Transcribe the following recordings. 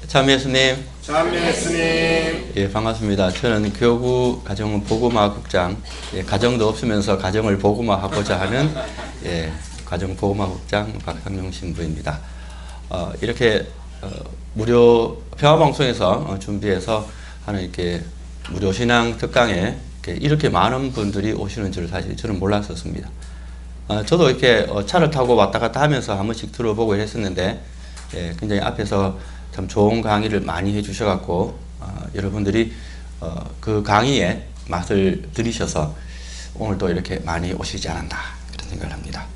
참여 예수님. 참여 예수님. 예, 반갑습니다. 저는 교구 가정 복음화 국장, 가정도 없으면서 가정을 복음화하고자 하는 가정 복음화 국장 박상용 신부입니다. 이렇게 무료 평화방송에서 준비해서 하는 이렇게 무료 신앙 특강에 이렇게 많은 분들이 오시는 줄 사실 저는 몰랐었습니다. 저도 이렇게 차를 타고 왔다 갔다 하면서 한 번씩 들어보고 했었는데 굉장히 앞에서 참 좋은 강의를 많이 해주셔갖고 여러분들이 그 강의에 맛을 들이셔서 오늘도 이렇게 많이 오시지 않았나 그런 생각을 합니다.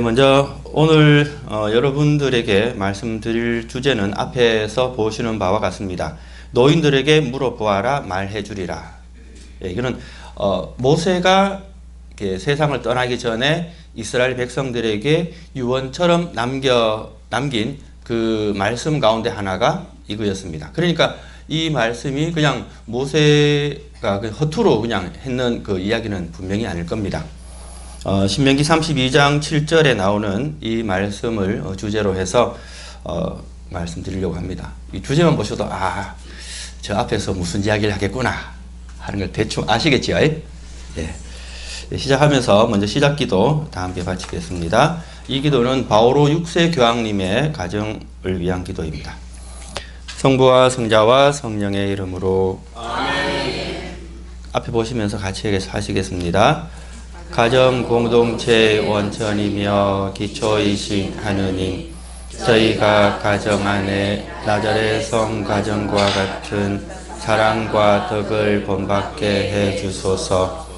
먼저 오늘 여러분들에게 말씀드릴 주제는 앞에서 보시는 바와 같습니다. 노인들에게 물어보아라 말해주리라. 이거는 모세가 세상을 떠나기 전에 이스라엘 백성들에게 유언처럼 남긴 그 말씀 가운데 하나가 이거였습니다. 그러니까 이 말씀이 그냥 모세가 허투루 그냥 했는 그 이야기는 분명히 아닐 겁니다. 신명기 32장 7절에 나오는 이 말씀을 주제로 해서 말씀드리려고 합니다. 이 주제만 보셔도 저 앞에서 무슨 이야기를 하겠구나 하는 걸 대충 아시겠지요? 시작하면서 먼저 시작기도 다 함께 바치겠습니다. 이 기도는 바오로 6세 교황님의 가정을 위한 기도입니다. 성부와 성자와 성령의 이름으로 아멘. 앞에 보시면서 같이 하시겠습니다. 가정 공동체의 원천이며 기초이신 하느님, 저희가 가정 안에 나자렛 성 가정과 같은 사랑과 덕을 본받게 해 주소서.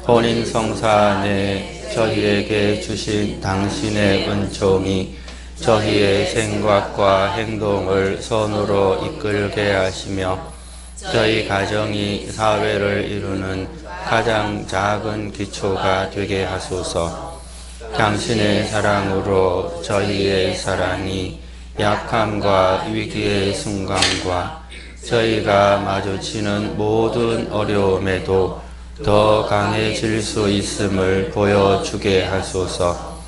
혼인 성사 안에 저희에게 주신 당신의 은총이 저희의 생각과 행동을 선으로 이끌게 하시며 저희 가정이 사회를 이루는 가장 작은 기초가 되게 하소서. 당신의 사랑으로 저희의 사랑이 약함과 위기의 순간과 저희가 마주치는 모든 어려움에도 더 강해질 수 있음을 보여주게 하소서.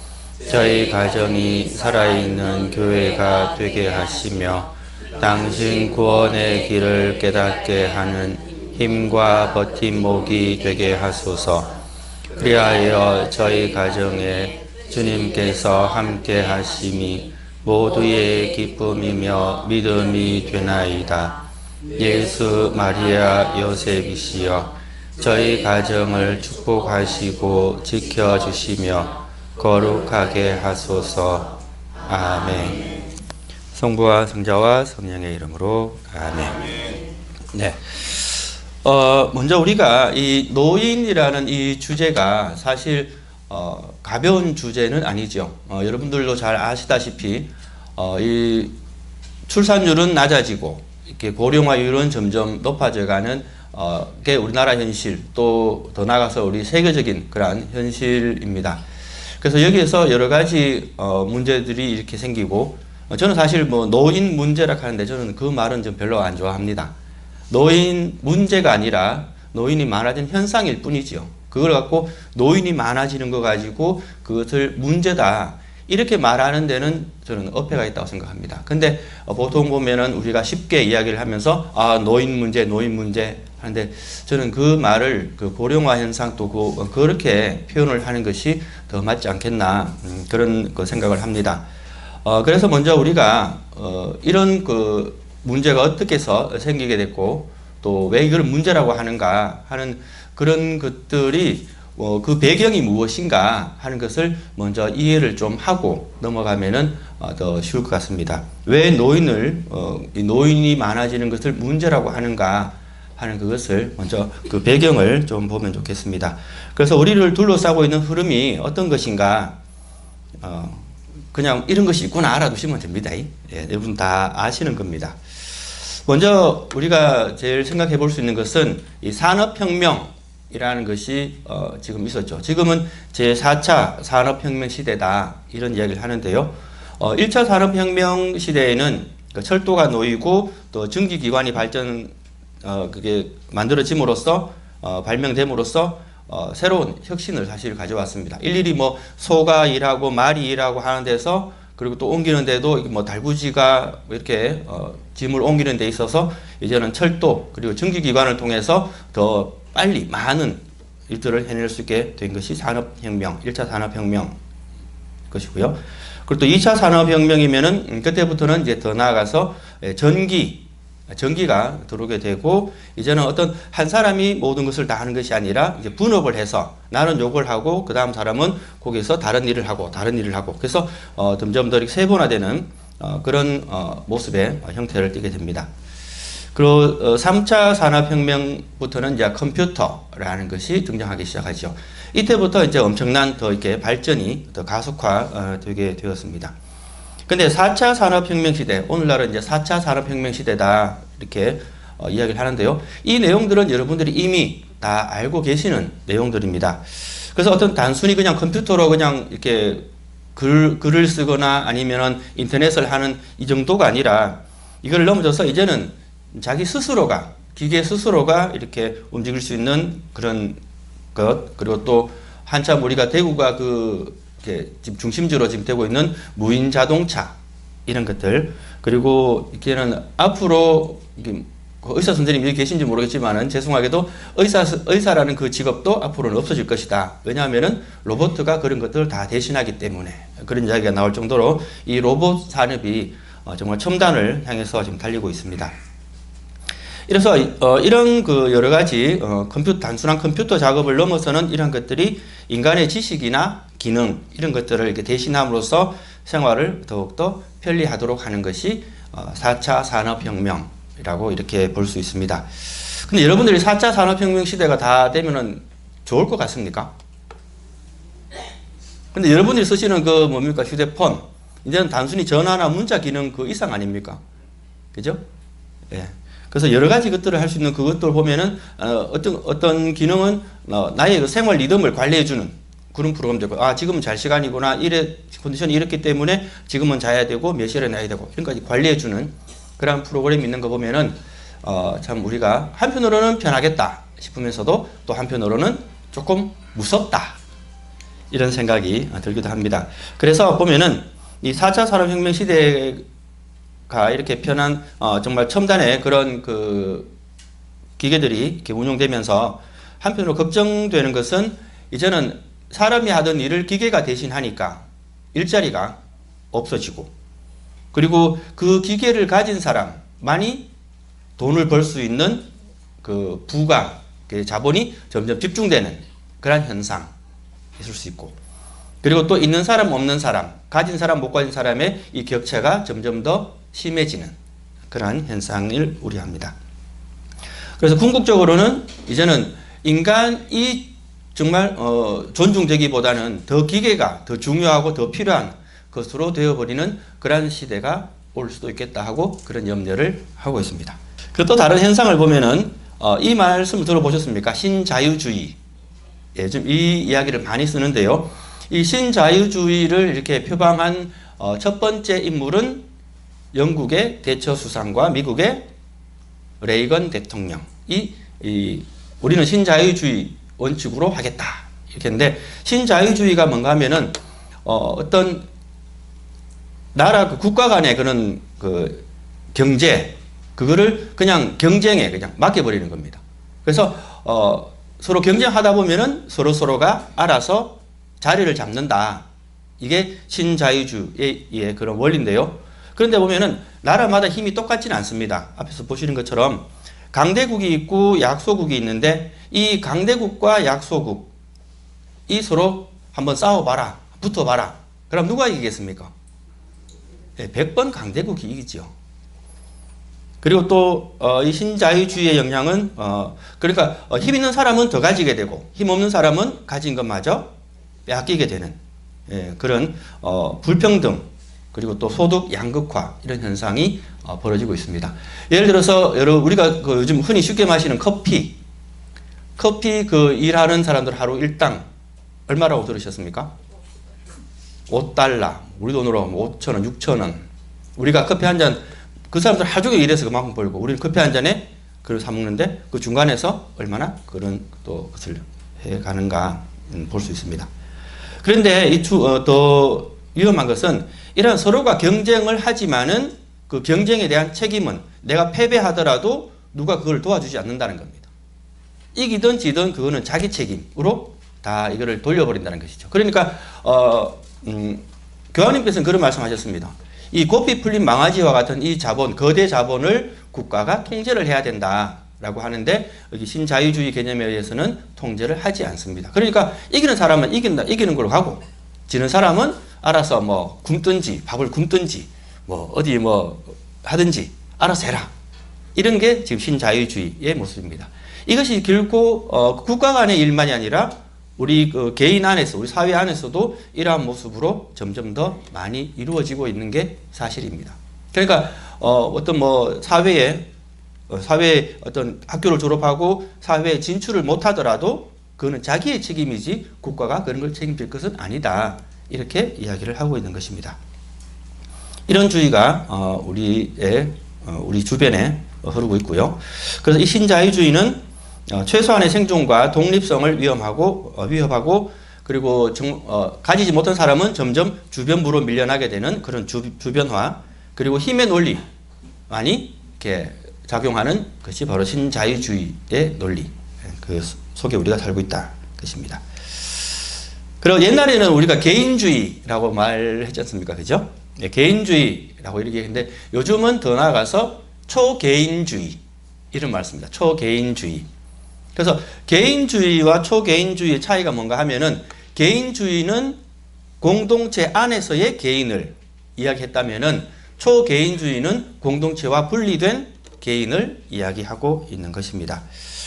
저희 가정이 살아있는 교회가 되게 하시며 당신 구원의 길을 깨닫게 하는 힘과 버팀목이 되게 하소서. 그리하여 저희 가정에 주님께서 함께 하심이 모두의 기쁨이며 믿음이 되나이다. 예수 마리아 요셉이시여 저희 가정을 축복하시고 지켜주시며 거룩하게 하소서. 아멘. 성부와 성자와 성령의 이름으로 아멘. 네. 먼저 우리가 이 노인이라는 이 주제가 사실 가벼운 주제는 아니죠. 여러분들도 잘 아시다시피 이 출산율은 낮아지고 이렇게 고령화율은 점점 높아져가는 게 우리나라 현실, 또 더 나아가서 우리 세계적인 그러한 현실입니다. 그래서 여기에서 여러 가지 문제들이 이렇게 생기고 저는 사실 노인 문제라 하는데 저는 그 말은 좀 별로 안 좋아합니다. 노인 문제가 아니라 노인이 많아진 현상일 뿐이지요. 그걸 갖고 노인이 많아지는 거 가지고 그것을 문제다 이렇게 말하는 데는 저는 어폐가 있다고 생각합니다. 근데 보통 보면은 우리가 쉽게 이야기를 하면서 노인 문제 하는데 저는 그 말을 그 고령화 현상 또 그렇게 표현을 하는 것이 더 맞지 않겠나 그런 생각을 합니다. 그래서 먼저 우리가 이런 그 문제가 어떻게 해서 생기게 됐고 또 왜 이걸 문제라고 하는가 하는 그런 것들이 그 배경이 무엇인가 하는 것을 먼저 이해를 좀 하고 넘어가면은 더 쉬울 것 같습니다. 왜 노인이 많아지는 것을 문제라고 하는가 하는 그것을 먼저 그 배경을 좀 보면 좋겠습니다. 그래서 우리를 둘러싸고 있는 흐름이 어떤 것인가 그냥 이런 것이 있구나 알아두시면 됩니다. 여러분 다 아시는 겁니다. 먼저 우리가 제일 생각해 볼 수 있는 것은 이 산업혁명이라는 것이 지금 있었죠. 지금은 제4차 산업혁명 시대다 이런 이야기를 하는데요. 1차 산업혁명 시대에는 철도가 놓이고 또 전기기관이 그게 만들어짐으로써 발명됨으로써 새로운 혁신을 사실 가져왔습니다. 일일이 소가 일하고 말이 일하고 하는 데서 그리고 또 옮기는데도 뭐 달구지가 이렇게 짐을 옮기는 데 있어서 이제는 철도 그리고 전기기관을 통해서 더 빨리 많은 일들을 해낼 수 있게 된 것이 산업혁명, 1차 산업혁명 것이고요. 그리고 또 2차 산업혁명이면은 그때부터는 이제 더 나아가서 전기가 들어오게 되고 이제는 어떤 한 사람이 모든 것을 다 하는 것이 아니라 이제 분업을 해서 나는 요걸 하고 그 다음 사람은 거기서 다른 일을 하고 그래서 점점 더 세분화되는 그런 모습의 형태를 띠게 됩니다. 그리고 3차 산업혁명부터는 이제 컴퓨터라는 것이 등장하기 시작하죠. 이때부터 이제 엄청난 더 이렇게 발전이 더 가속화되게 되었습니다. 근데 4차 산업혁명 시대, 오늘날은 이제 4차 산업혁명 시대다 이렇게 이야기를 하는데요. 이 내용들은 여러분들이 이미 다 알고 계시는 내용들입니다. 그래서 어떤 단순히 그냥 컴퓨터로 그냥 이렇게 글을 쓰거나 아니면은 인터넷을 하는 이 정도가 아니라 이걸 넘어져서 이제는 자기 스스로가, 기계 스스로가 이렇게 움직일 수 있는 그런 것, 그리고 또 한참 우리가 대구가 지금 중심지로 지금 되고 있는 무인 자동차 이런 것들, 그리고 이제는 앞으로 의사 선생님 여기 계신지 모르겠지만은 죄송하게도 의사라는 그 직업도 앞으로는 없어질 것이다. 왜냐하면은 로봇가 그런 것들을 다 대신하기 때문에 그런 이야기가 나올 정도로 이 로봇 산업이 정말 첨단을 향해서 지금 달리고 있습니다. 이래서 이런 그 여러 가지 단순한 컴퓨터 작업을 넘어서는 이런 것들이 인간의 지식이나 기능 이런 것들을 이렇게 대신함으로써 생활을 더욱더 편리하도록 하는 것이 4차 산업혁명이라고 이렇게 볼 수 있습니다. 근데 여러분들이 4차 산업혁명 시대가 다 되면은 좋을 것 같습니까? 근데 여러분들이 쓰시는 그 뭡니까? 휴대폰. 이제는 단순히 전화나 문자 기능 그 이상 아닙니까? 그죠? 예. 그래서 여러 가지 것들을 할 수 있는 그것들 보면은 어떤 기능은 나의 그 생활 리듬을 관리해주는 그런 프로그램도 있고, 지금은 잘 시간이구나, 컨디션이 이렇기 때문에 지금은 자야 되고 몇 시에 나야 되고 이런 까지 관리해주는 그런 프로그램이 있는 거 보면은 참 우리가 한편으로는 편하겠다 싶으면서도 또 한편으로는 조금 무섭다 이런 생각이 들기도 합니다. 그래서 보면은 이 4차 산업혁명 시대가 이렇게 편한 정말 첨단의 그런 그 기계들이 이렇게 운용되면서 한편으로 걱정되는 것은 이제는 사람이 하던 일을 기계가 대신하니까 일자리가 없어지고, 그리고 그 기계를 가진 사람만이 돈을 벌 수 있는 그 부가, 그 자본이 점점 집중되는 그런 현상 있을 수 있고, 그리고 또 있는 사람 없는 사람, 가진 사람 못 가진 사람의 이 격차가 점점 더 심해지는 그러한 현상을 우려합니다. 그래서 궁극적으로는 이제는 인간이 정말 존중되기보다는 더 기계가 더 중요하고 더 필요한 것으로 되어버리는 그러한 시대가 올 수도 있겠다 하고 그런 염려를 하고 있습니다. 그 또 다른 현상을 보면은 이 말씀을 들어보셨습니까? 신자유주의. 예, 좀 이 이야기를 많이 쓰는데요. 이 신자유주의를 이렇게 표방한 첫 번째 인물은 영국의 대처 수상과 미국의 레이건 대통령. 우리는 신자유주의 원칙으로 하겠다 이렇게 했는데, 신자유주의가 뭔가 하면은 어떤 나라 국가 간의 그런 그 경제 그거를 그냥 경쟁에 그냥 맡겨버리는 겁니다. 그래서 서로 경쟁하다 보면은 서로가 알아서 자리를 잡는다. 이게 신자유주의의 그런 원리인데요. 그런데 보면은 나라마다 힘이 똑같지는 않습니다. 앞에서 보시는 것처럼 강대국이 있고 약소국이 있는데, 이 강대국과 약소국이 서로 한번 싸워봐라, 붙어봐라. 그럼 누가 이기겠습니까? 100번 강대국이 이기죠. 그리고 또 이 신자유주의의 영향은 그러니까 힘 있는 사람은 더 가지게 되고 힘 없는 사람은 가진 것마저 빼앗기게 되는 그런 불평등, 그리고 또 소득 양극화 이런 현상이 벌어지고 있습니다. 예를 들어서 우리가 요즘 흔히 쉽게 마시는 커피 그 일하는 사람들 하루 일당 얼마라고 들으셨습니까? 5달러, 우리 돈으로 5,000원, 6,000원. 우리가 커피 한 잔, 그 사람들 하루 종일 일해서 그만큼 벌고 우리는 커피 한 잔에 그걸 사 먹는데 그 중간에서 얼마나 그런 또 것을 해가는가 볼 수 있습니다. 그런데 더 위험한 것은 이런 서로가 경쟁을 하지만은 그 경쟁에 대한 책임은 내가 패배하더라도 누가 그걸 도와주지 않는다는 겁니다. 이기든 지든 그거는 자기 책임으로 다 이거를 돌려버린다는 것이죠. 그러니까 교황님께서는 그런 말씀하셨습니다. 이 고삐 풀린 망아지와 같은 이 자본, 거대 자본을 국가가 통제를 해야 된다라고 하는데 여기 신자유주의 개념에 의해서는 통제를 하지 않습니다. 그러니까 이기는 사람은 이기는 걸로 가고 지는 사람은 알아서 뭐 굶든지 밥을 굶든지 뭐 어디 뭐 하든지 알아서 해라. 이런 게 지금 신자유주의의 모습입니다. 이것이 결코 국가 간의 일만이 아니라 우리 그 개인 안에서 우리 사회 안에서도 이러한 모습으로 점점 더 많이 이루어지고 있는 게 사실입니다. 그러니까 어떤 뭐 사회 어떤 학교를 졸업하고 사회에 진출을 못하더라도 그거는 자기의 책임이지 국가가 그런 걸 책임질 것은 아니다. 이렇게 이야기를 하고 있는 것입니다. 이런 주의가 우리 주변에 흐르고 있고요. 그래서 이 신자유주의는 최소한의 생존과 독립성을 위협하고 그리고 가지지 못한 사람은 점점 주변부로 밀려나게 되는 그런 주변화 그리고 힘의 논리만이 이렇게 작용하는 것이 바로 신자유주의의 논리 그 속에 우리가 살고 있다 것입니다. 그리고 옛날에는 우리가 개인주의라고 말했지 않습니까? 그죠? 네, 개인주의라고 이렇게 했는데 요즘은 더 나아가서 초개인주의 이런 말 씁니다. 초개인주의. 그래서 개인주의와 초개인주의의 차이가 뭔가 하면은 개인주의는 공동체 안에서의 개인을 이야기했다면은 초개인주의는 공동체와 분리된 개인을 이야기하고 있는 것입니다.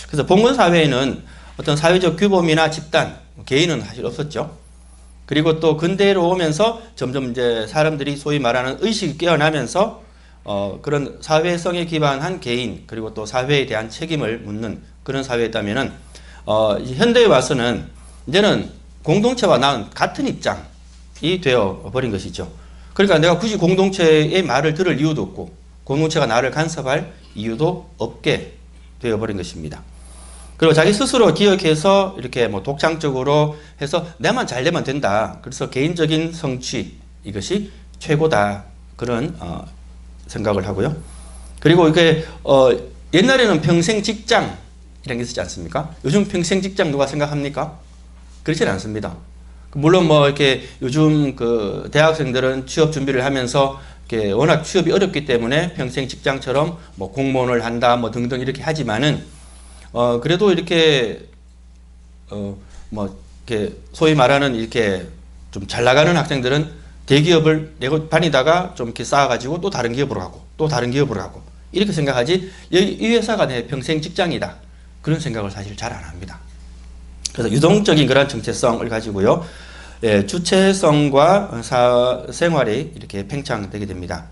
그래서 봉건 사회에는 어떤 사회적 규범이나 집단, 개인은 사실 없었죠. 그리고 또 근대로 오면서 점점 이제 사람들이 소위 말하는 의식이 깨어나면서 그런 사회성에 기반한 개인 그리고 또 사회에 대한 책임을 묻는 그런 사회였다면은 현대에 와서는 이제는 공동체와 나는 같은 입장이 되어 버린 것이죠. 그러니까 내가 굳이 공동체의 말을 들을 이유도 없고 공동체가 나를 간섭할 이유도 없게 되어 버린 것입니다. 그리고 자기 스스로 기억해서 이렇게 뭐 독창적으로 해서 내만 잘 되면 된다. 그래서 개인적인 성취 이것이 최고다. 그런 생각을 하고요. 그리고 이게 옛날에는 평생 직장 이런 게 있었지 않습니까? 요즘 평생 직장 누가 생각합니까? 그렇지는 않습니다. 물론 뭐 이렇게 요즘 그 대학생들은 취업 준비를 하면서 이렇게 워낙 취업이 어렵기 때문에 평생 직장처럼 뭐 공무원을 한다 뭐 등등 이렇게 하지만은 그래도 이렇게 뭐 이렇게 소위 말하는 이렇게 좀 잘 나가는 학생들은 대기업을 내고 다니다가 좀 이렇게 쌓아가지고 또 다른 기업으로 가고 또 다른 기업으로 가고 이렇게 생각하지 이 회사가 내 평생 직장이다 그런 생각을 사실 잘 안 합니다. 그래서 유동적인 그런 정체성을 가지고요, 예, 주체성과 생활이 이렇게 팽창되게 됩니다.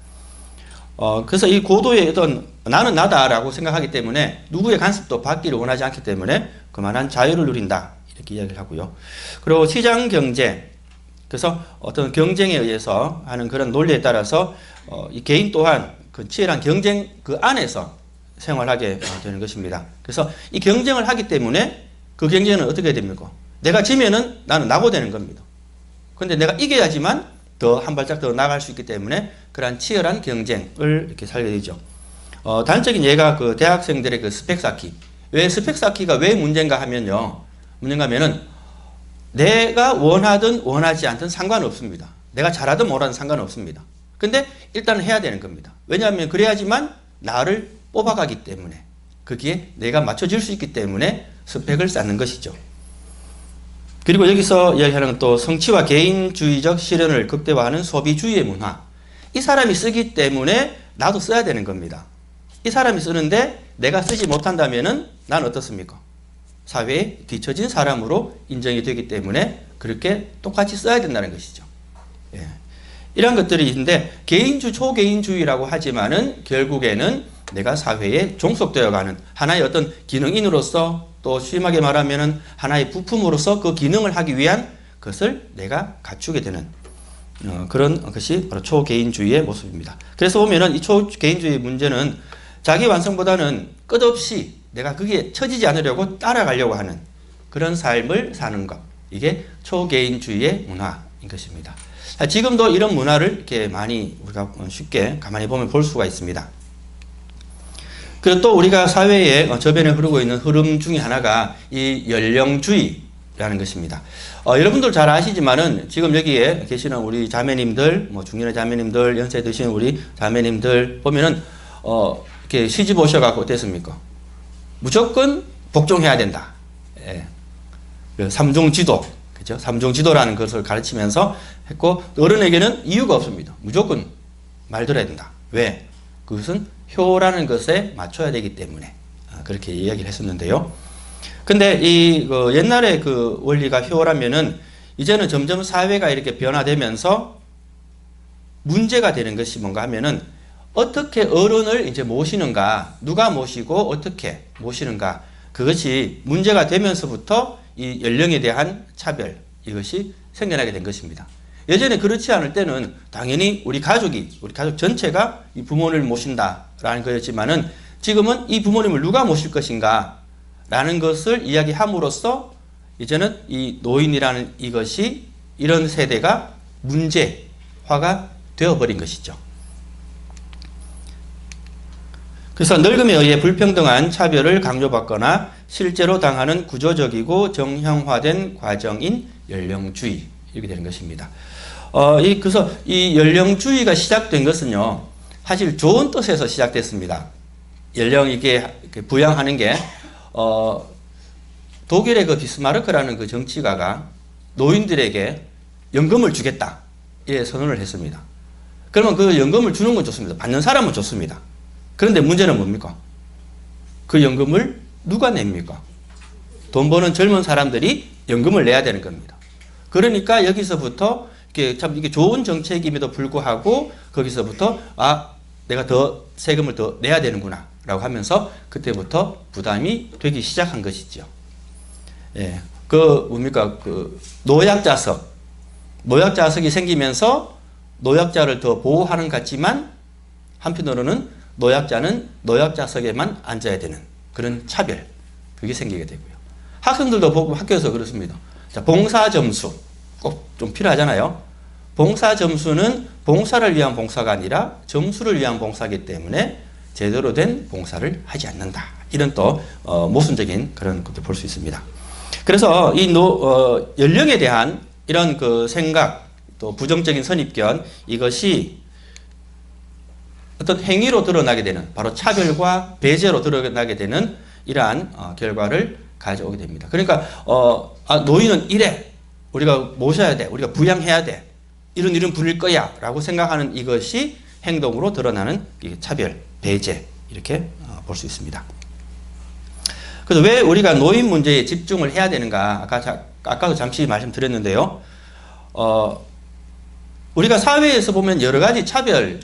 그래서 이 고도의 어떤 나는 나다라고 생각하기 때문에 누구의 간섭도 받기를 원하지 않기 때문에 그만한 자유를 누린다 이렇게 이야기를 하고요. 그리고 시장 경제 그래서 어떤 경쟁에 의해서 하는 그런 논리에 따라서 이 개인 또한 그 치열한 경쟁 그 안에서 생활하게 되는 것입니다. 그래서 이 경쟁을 하기 때문에 그 경쟁은 어떻게 됩니까? 내가 지면은 나는 낙오되는 겁니다. 그런데 내가 이겨야지만 더 한 발짝 더 나아갈 수 있기 때문에 그러한 치열한 경쟁을 이렇게 살게 되죠. 단적인 예가 그 대학생들의 그 스펙 쌓기. 왜 스펙 쌓기가 왜 문제인가 하면요. 문제인가 하면은 내가 원하든 원하지 않든 상관없습니다. 내가 잘하든 못하든 상관없습니다. 근데 일단은 해야 되는 겁니다. 왜냐하면 그래야지만 나를 뽑아가기 때문에 거기에 내가 맞춰질 수 있기 때문에 스펙을 쌓는 것이죠. 그리고 여기서 이야기하는 건 또 성취와 개인주의적 실현을 극대화하는 소비주의의 문화. 이 사람이 쓰기 때문에 나도 써야 되는 겁니다. 이 사람이 쓰는데 내가 쓰지 못한다면은 난 어떻습니까? 사회에 뒤처진 사람으로 인정이 되기 때문에 그렇게 똑같이 써야 된다는 것이죠. 예. 이런 것들이 있는데 초개인주의라고 하지만은 결국에는 내가 사회에 종속되어가는 하나의 어떤 기능인으로서 또 심하게 말하면은 하나의 부품으로서 그 기능을 하기 위한 것을 내가 갖추게 되는 그런 것이 바로 초개인주의의 모습입니다. 그래서 보면은 이 초개인주의의 문제는 자기 완성보다는 끝없이 내가 거기에 처지지 않으려고 따라가려고 하는 그런 삶을 사는 것. 이게 초개인주의의 문화. 것입니다. 지금도 이런 문화를 이렇게 많이 우리가 쉽게 가만히 보면 볼 수가 있습니다. 그리고 또 우리가 사회에 저변에 흐르고 있는 흐름 중에 하나가 이 연령주의라는 것입니다. 여러분들 잘 아시지만은 지금 여기에 계시는 우리 자매님들, 뭐 중년의 자매님들, 연세 드신 우리 자매님들 보면은 이렇게 시집 오셔갖고 어땠습니까? 무조건 복종해야 된다. 예. 삼종지도, 그죠? 삼종지도라는 것을 가르치면서 했고, 어른에게는 이유가 없습니다. 무조건 말 들어야 된다. 왜? 그것은 효라는 것에 맞춰야 되기 때문에 그렇게 이야기를 했었는데요. 근데 이 옛날에 그 원리가 효라면은 이제는 점점 사회가 이렇게 변화되면서 문제가 되는 것이 뭔가 하면은 어떻게 어른을 이제 모시는가, 누가 모시고 어떻게 모시는가, 그것이 문제가 되면서부터 이 연령에 대한 차별, 이것이 생겨나게 된 것입니다. 예전에 그렇지 않을 때는 당연히 우리 가족 전체가 이 부모를 모신다라는 거였지만은 지금은 이 부모님을 누가 모실 것인가 라는 것을 이야기함으로써 이제는 이 노인이라는 이것이 이런 세대가 문제화가 되어버린 것이죠. 그래서 늙음에 의해 불평등한 차별을 강조받거나 실제로 당하는 구조적이고 정형화된 과정인 연령주의, 이렇게 되는 것입니다. 그래서 이 연령주의가 시작된 것은요, 사실 좋은 뜻에서 시작됐습니다. 연령 이게 부양하는 게, 독일의 그 비스마르크라는 그 정치가가 노인들에게 연금을 주겠다, 예, 선언을 했습니다. 그러면 그 연금을 주는 건 좋습니다. 받는 사람은 좋습니다. 그런데 문제는 뭡니까? 그 연금을 누가 냅니까? 돈 버는 젊은 사람들이 연금을 내야 되는 겁니다. 그러니까 여기서부터 참 이게 좋은 정책임에도 불구하고 거기서부터 내가 더 세금을 더 내야 되는구나 라고 하면서 그때부터 부담이 되기 시작한 것이죠. 예, 뭡니까? 노약자석이 생기면서 노약자를 더 보호하는 것 같지만 한편으로는 노약자는 노약자석에만 앉아야 되는 그런 차별, 그게 생기게 되고요. 학생들도 보고 학교에서 그렇습니다. 자, 봉사점수 꼭 좀 필요하잖아요. 봉사점수는 봉사를 위한 봉사가 아니라 점수를 위한 봉사이기 때문에 제대로 된 봉사를 하지 않는다. 이런 또 모순적인 그런 것도 볼 수 있습니다. 그래서 이 연령에 대한 이런 그 생각, 또 부정적인 선입견, 이것이 어떤 행위로 드러나게 되는, 바로 차별과 배제로 드러나게 되는 이러한 결과를 가져오게 됩니다. 그러니까 노인은 이래, 우리가 모셔야 돼, 우리가 부양해야 돼, 이런 분일 거야 라고 생각하는 이것이 행동으로 드러나는 차별, 배제, 이렇게 볼 수 있습니다. 그래서 왜 우리가 노인 문제에 집중을 해야 되는가, 아까도 잠시 말씀드렸는데요. 우리가 사회에서 보면 여러 가지 차별이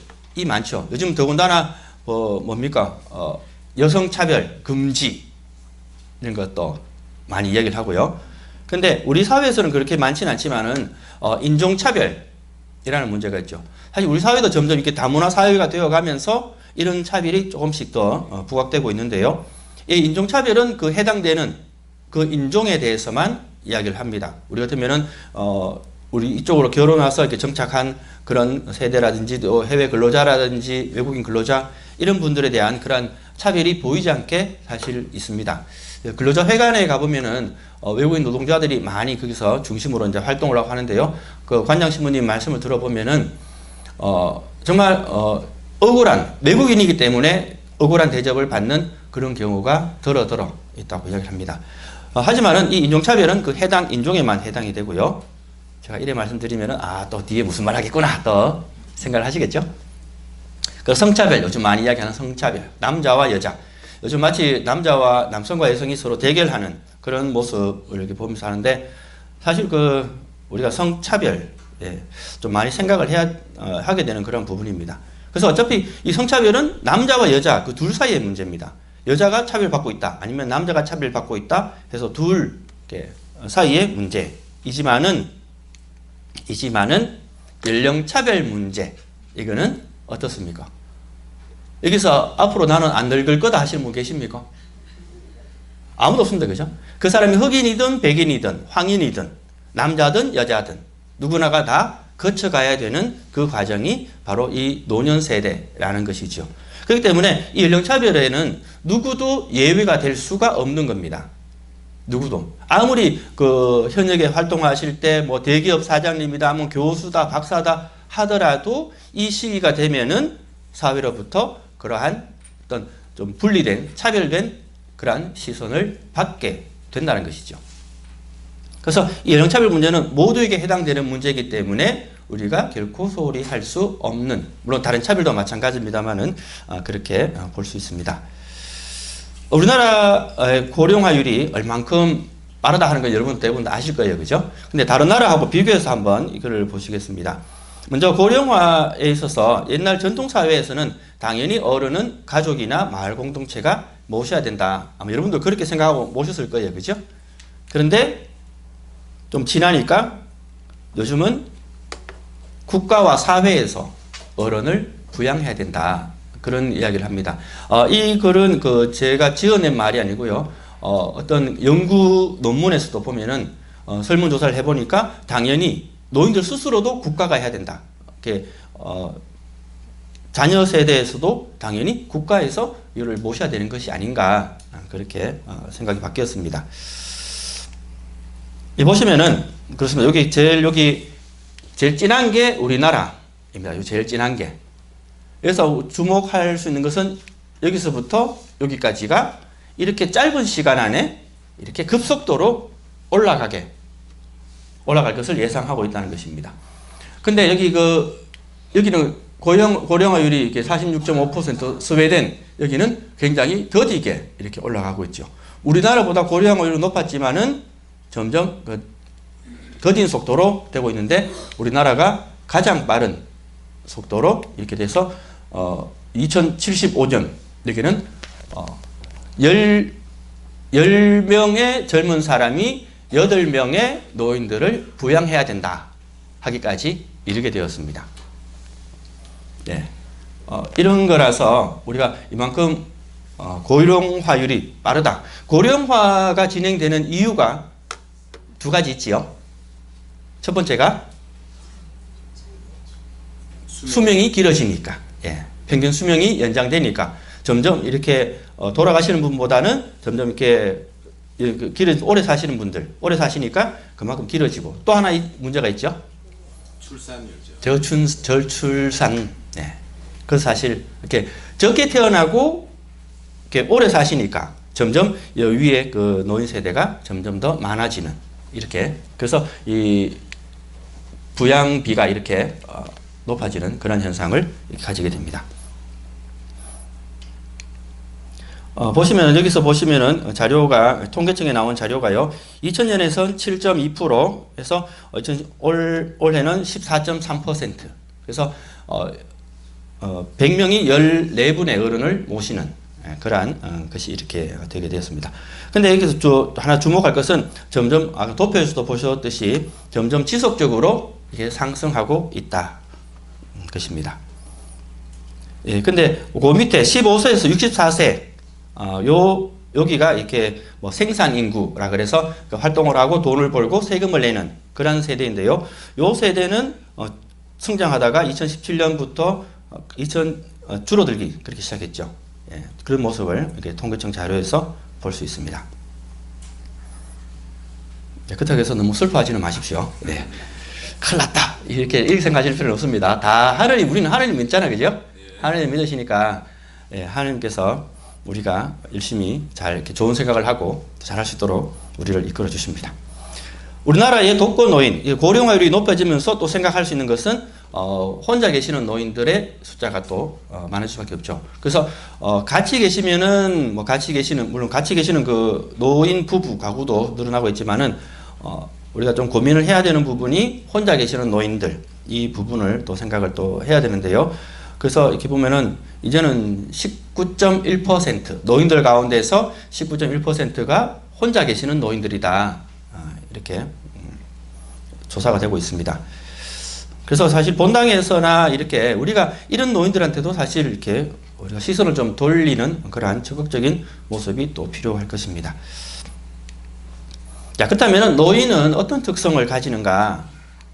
많죠. 요즘 더군다나 뭡니까? 여성차별 금지 이런 것도 많이 이야기를 하고요. 근데 우리 사회에서는 그렇게 많지는 않지만은 인종차별이라는 문제가 있죠. 사실 우리 사회도 점점 이렇게 다문화 사회가 되어가면서 이런 차별이 조금씩 더 부각되고 있는데요. 이 인종차별은 그 해당되는 그 인종에 대해서만 이야기를 합니다. 우리 같으면은 우리 이쪽으로 결혼 와서 이렇게 정착한 그런 세대라든지 또 해외 근로자라든지 외국인 근로자 이런 분들에 대한 그런 차별이 보이지 않게 사실 있습니다. 근로자 회관에 가보면은 외국인 노동자들이 많이 거기서 중심으로 이제 활동을 하고 하는데요. 그 관장 신부님 말씀을 들어보면은 정말 억울한 외국인이기 때문에 억울한 대접을 받는 그런 경우가 더러 있다고 이야기를 합니다. 하지만은 이 인종차별은 그 해당 인종에만 해당이 되고요. 제가 이래 말씀드리면은 또 뒤에 무슨 말 하겠구나 또 생각을 하시겠죠? 그 성차별, 요즘 많이 이야기하는 성차별, 남자와 여자. 요즘 마치 남성과 여성이 서로 대결하는 그런 모습을 이렇게 보면서 하는데, 사실 우리가 성차별, 좀 많이 생각을 하게 되는 그런 부분입니다. 그래서 어차피 이 성차별은 남자와 여자 그 둘 사이의 문제입니다. 여자가 차별받고 있다, 아니면 남자가 차별받고 있다 해서 둘 사이의 문제이지만은 연령차별 문제, 이거는 어떻습니까? 여기서 앞으로 나는 안 늙을 거다 하시는 분 계십니까? 아무도 없습니다. 그죠? 그 사람이 흑인이든 백인이든 황인이든 남자든 여자든 누구나가 다 거쳐가야 되는 그 과정이 바로 이 노년 세대라는 것이죠. 그렇기 때문에 이 연령차별에는 누구도 예외가 될 수가 없는 겁니다. 누구도. 아무리 그 현역에 활동하실 때 뭐 대기업 사장님이다, 뭐 교수다, 박사다 하더라도 이 시기가 되면은 사회로부터 그러한 어떤 좀 분리된, 차별된 그러한 시선을 받게 된다는 것이죠. 그래서 이 연령차별 문제는 모두에게 해당되는 문제이기 때문에 우리가 결코 소홀히 할 수 없는, 물론 다른 차별도 마찬가지입니다만은 그렇게 볼 수 있습니다. 우리나라의 고령화율이 얼만큼 빠르다 하는 건 여러분 대부분 다 아실 거예요. 그죠? 근데 다른 나라하고 비교해서 한번 이거를 보시겠습니다. 먼저 고령화에 있어서 옛날 전통사회에서는 당연히 어른은 가족이나 마을 공동체가 모셔야 된다. 아마 여러분도 그렇게 생각하고 모셨을 거예요. 그죠? 그런데 좀 지나니까 요즘은 국가와 사회에서 어른을 부양해야 된다. 그런 이야기를 합니다. 이 글은 제가 지어낸 말이 아니고요. 어떤 연구 논문에서도 보면은 설문조사를 해보니까 당연히 노인들 스스로도 국가가 해야 된다. 이렇게 자녀 세대에서도 당연히 국가에서 이를 모셔야 되는 것이 아닌가 그렇게 생각이 바뀌었습니다. 이 보시면은 그렇습니다. 여기 제일 진한 게 우리나라입니다. 제일 진한 게. 그래서 주목할 수 있는 것은 여기서부터 여기까지가 이렇게 짧은 시간 안에 이렇게 급속도로 올라갈 것을 예상하고 있다는 것입니다. 근데 여기는 고령화율이 이렇게 46.5%, 스웨덴 여기는 굉장히 더디게 이렇게 올라가고 있죠. 우리나라보다 고령화율은 높았지만은 점점 더딘 속도로 되고 있는데 우리나라가 가장 빠른 속도로 이렇게 돼서 2075년 여기는 10명의 젊은 사람이 8명의 노인들을 부양해야 된다 하기까지 이르게 되었습니다. 네. 이런 거라서 우리가 이만큼 고령화율이 빠르다. 고령화가 진행되는 이유가 두 가지 있지요. 첫 번째가 수명이 길어지니까, 평균 수명이 연장되니까 점점 이렇게 돌아가시는 분보다는 점점 이렇게 오래 사시는 분들, 오래 사시니까 그만큼 길어지고 또 하나 문제가 있죠. 출산율이죠. 저출산. 그래서 사실 이렇게 적게 태어나고 이렇게 오래 사시니까 점점 위에 그 노인 세대가 점점 더 많아지는 이렇게. 그래서 이 부양비가 이렇게 높아지는 그런 현상을 가지게 됩니다. 여기서 보시면은 자료가, 통계청에 나온 자료가요, 2000년에선 7.2%에서 올해는 14.3%. 그래서, 100명이 14분의 어른을 모시는 그러한 것이 이렇게 되게 되었습니다. 근데 여기서 하나 주목할 것은 점점, 아까 도표에서도 보셨듯이 점점 지속적으로 이게 상승하고 있다. 것입니다. 근데 그 밑에 15세에서 64세, 여기가 이렇게 뭐 생산 인구라 그래서 활동을 하고 돈을 벌고 세금을 내는 그런 세대인데요. 요 세대는 성장하다가 2017년부터 줄어들기 그렇게 시작했죠. 그런 모습을 이렇게 통계청 자료에서 볼 수 있습니다. 그렇다고 해서 너무 슬퍼하지는 마십시오. 큰일 났다. 이렇게 생각하실 필요는 없습니다. 우리는 하나님 믿잖아요. 그죠? 하나님 믿으시니까, 하나님께서 우리가 열심히 잘 이렇게 좋은 생각을 하고 잘 할 수 있도록 우리를 이끌어 주십니다. 우리나라의 독거노인, 고령화율이 높아지면서 또 생각할 수 있는 것은, 혼자 계시는 노인들의 숫자가 또, 많을 수밖에 없죠. 그래서, 같이 계시는 그 노인 부부 가구도 늘어나고 있지만은, 우리가 좀 고민을 해야 되는 부분이 혼자 계시는 노인들, 이 부분을 또 생각을 또 해야 되는데요. 그래서 이렇게 보면은 이제는 19.1% 노인들 가운데서 19.1%가 혼자 계시는 노인들이다. 이렇게 조사가 되고 있습니다. 그래서 사실 본당에서나 이렇게 우리가 이런 노인들한테도 사실 이렇게 우리가 시선을 좀 돌리는 그러한 적극적인 모습이 또 필요할 것입니다. 자, 그렇다면 노인은 어떤 특성을 가지는가?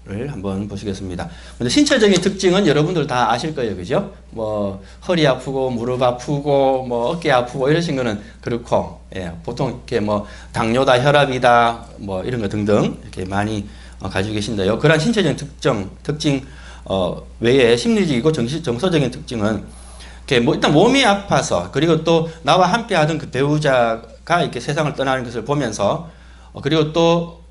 한번 보시겠습니다. 근데 신체적인 특징은 여러분들 다 아실 거예요. 그죠? 뭐, 허리 아프고, 무릎 아프고, 뭐, 어깨 아프고, 이러신 거는 그렇고, 예, 보통 이렇게 뭐, 당뇨다, 혈압이다, 뭐, 이런 거 등등, 이렇게 많이 가지고 계신데요. 그러한 신체적인 특징, 외에 심리적이고 정서적인 특징은, 이렇게 뭐, 일단 몸이 아파서, 그리고 또 나와 함께 하던 그 배우자가 이렇게 세상을 떠나는 것을 보면서, 그리고 또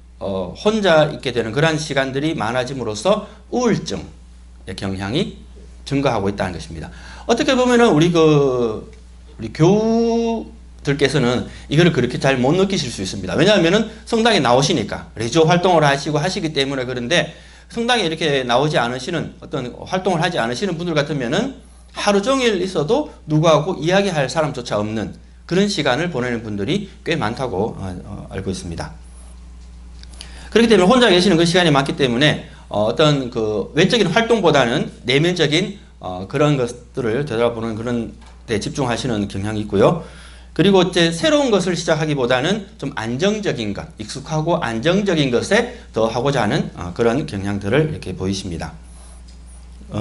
혼자 있게 되는 그러한 시간들이 많아짐으로써 우울증의 경향이 증가하고 있다는 것입니다. 어떻게 보면은 우리 교우들께서는 이거를 그렇게 잘 못 느끼실 수 있습니다. 왜냐하면은 성당에 나오시니까 레지오 활동을 하시기 때문에. 그런데 성당에 이렇게 나오지 않으시는 어떤 활동을 하지 않으시는 분들 같으면은 하루 종일 있어도 누구하고 이야기할 사람조차 없는 그런 시간을 보내는 분들이 꽤 많다고 알고 있습니다. 그렇기 때문에 혼자 계시는 그 시간이 많기 때문에 어떤 그 외적인 활동보다는 내면적인 그런 것들을 되돌아보는 그런 데 집중하시는 경향이 있고요. 그리고 이제 새로운 것을 시작하기보다는 좀 안정적인 것, 익숙하고 안정적인 것에 더 하고자 하는 그런 경향들을 이렇게 보이십니다.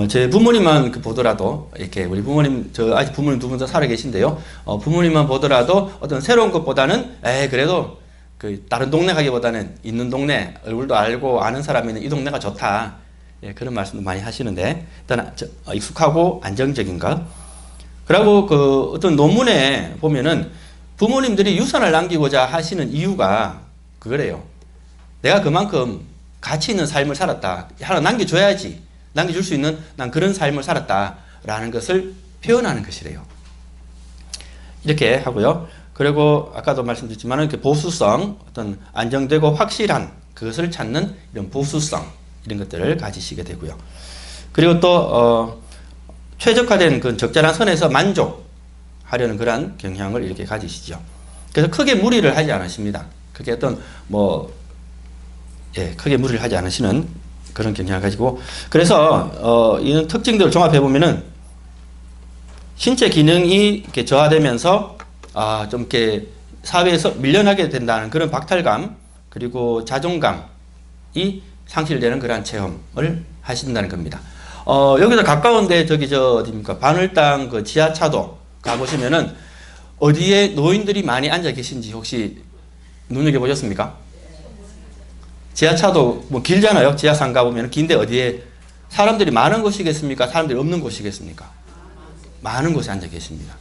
제 부모님만 보더라도 이렇게 우리 부모님, 저 아직 부모님 두 분 다 살아 계신데요. 부모님만 보더라도 어떤 새로운 것보다는 그래도 그 다른 동네 가기보다는 있는 동네 얼굴도 알고 아는 사람이 있는 이 동네가 좋다. 예, 그런 말씀도 많이 하시는데 일단 익숙하고 안정적인 것. 그리고 그 어떤 논문에 보면은 부모님들이 유산을 남기고자 하시는 이유가 그거래요. 내가 그만큼 가치 있는 삶을 살았다. 하나 남겨줘야지. 남겨줄 수 있는 난 그런 삶을 살았다라는 것을 표현하는 것이래요. 이렇게 하고요. 그리고 아까도 말씀드렸지만 이렇게 보수성, 어떤 안정되고 확실한 그것을 찾는 이런 보수성 이런 것들을 가지시게 되고요. 그리고 또 최적화된 그 적절한 선에서 만족하려는 그러한 경향을 이렇게 가지시죠. 그래서 크게 무리를 하지 않으십니다. 크게 어떤 크게 무리를 하지 않으시는 그런 경향을 가지고, 그래서 이런 특징들을 종합해 보면은 신체 기능이 이렇게 저하되면서 좀 이렇게 사회에서 밀려나게 된다는 그런 박탈감, 그리고 자존감이 상실되는 그러한 체험을 하신다는 겁니다. 여기서 가까운데 어디입니까? 바늘땅 그 지하차도 가보시면은 어디에 노인들이 많이 앉아 계신지 혹시 눈여겨보셨습니까? 지하차도 뭐 길잖아요. 지하상 가보면 긴데 어디에 사람들이 많은 곳이겠습니까? 사람들이 없는 곳이겠습니까? 많은 곳에 앉아 계십니다.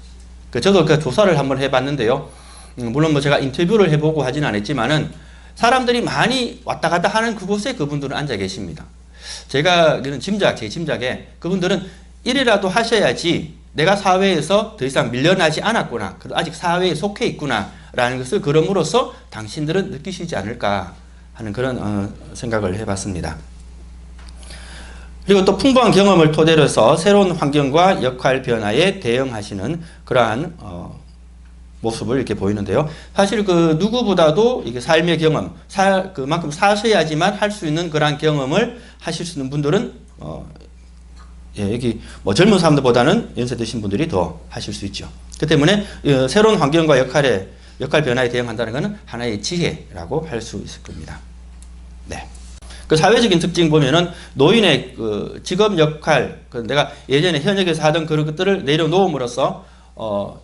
저도 그 조사를 한번 해봤는데요. 물론 뭐 제가 인터뷰를 해보고 하진 않았지만은 사람들이 많이 왔다 갔다 하는 그곳에 그분들은 앉아 계십니다. 제가 제 짐작에 그분들은 이래라도 하셔야지 내가 사회에서 더 이상 밀려나지 않았구나. 그래도 아직 사회에 속해 있구나. 라는 것을 그럼으로써 당신들은 느끼시지 않을까 하는 그런 생각을 해봤습니다. 그리고 또 풍부한 경험을 토대로 해서 새로운 환경과 역할 변화에 대응하시는 그러한 모습을 이렇게 보이는데요. 사실 그 누구보다도 이게 삶의 경험, 그만큼 사셔야지만 할 수 있는 그러한 경험을 하실 수 있는 분들은 여기 뭐 젊은 사람들보다는 연세 드신 분들이 더 하실 수 있죠. 그 때문에 새로운 환경과 역할 변화에 대응한다는 것은 하나의 지혜라고 할 수 있을 겁니다. 네. 그 사회적인 특징 보면은 노인의 그 직업 역할, 내가 예전에 현역에서 하던 그런 것들을 내려놓음으로써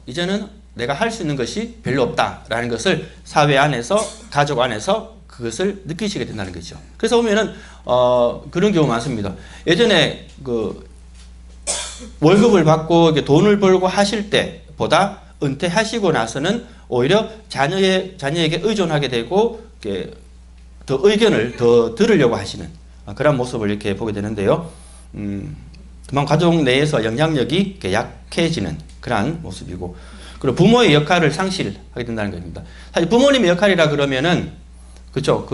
이제는 내가 할 수 있는 것이 별로 없다라는 것을 사회 안에서, 가족 안에서 그것을 느끼시게 된다는 거죠. 그래서 보면은 그런 경우 많습니다. 예전에 그 월급을 받고 돈을 벌고 하실 때보다 은퇴하시고 나서는 오히려 자녀에게 의존하게 되고 더 의견을 더 들으려고 하시는 그런 모습을 이렇게 보게 되는데요. 그만 가족 내에서 영향력이 약해지는 그러한 모습이고, 그리고 부모의 역할을 상실하게 된다는 겁니다. 사실 부모님의 역할이라 그러면은 그렇죠.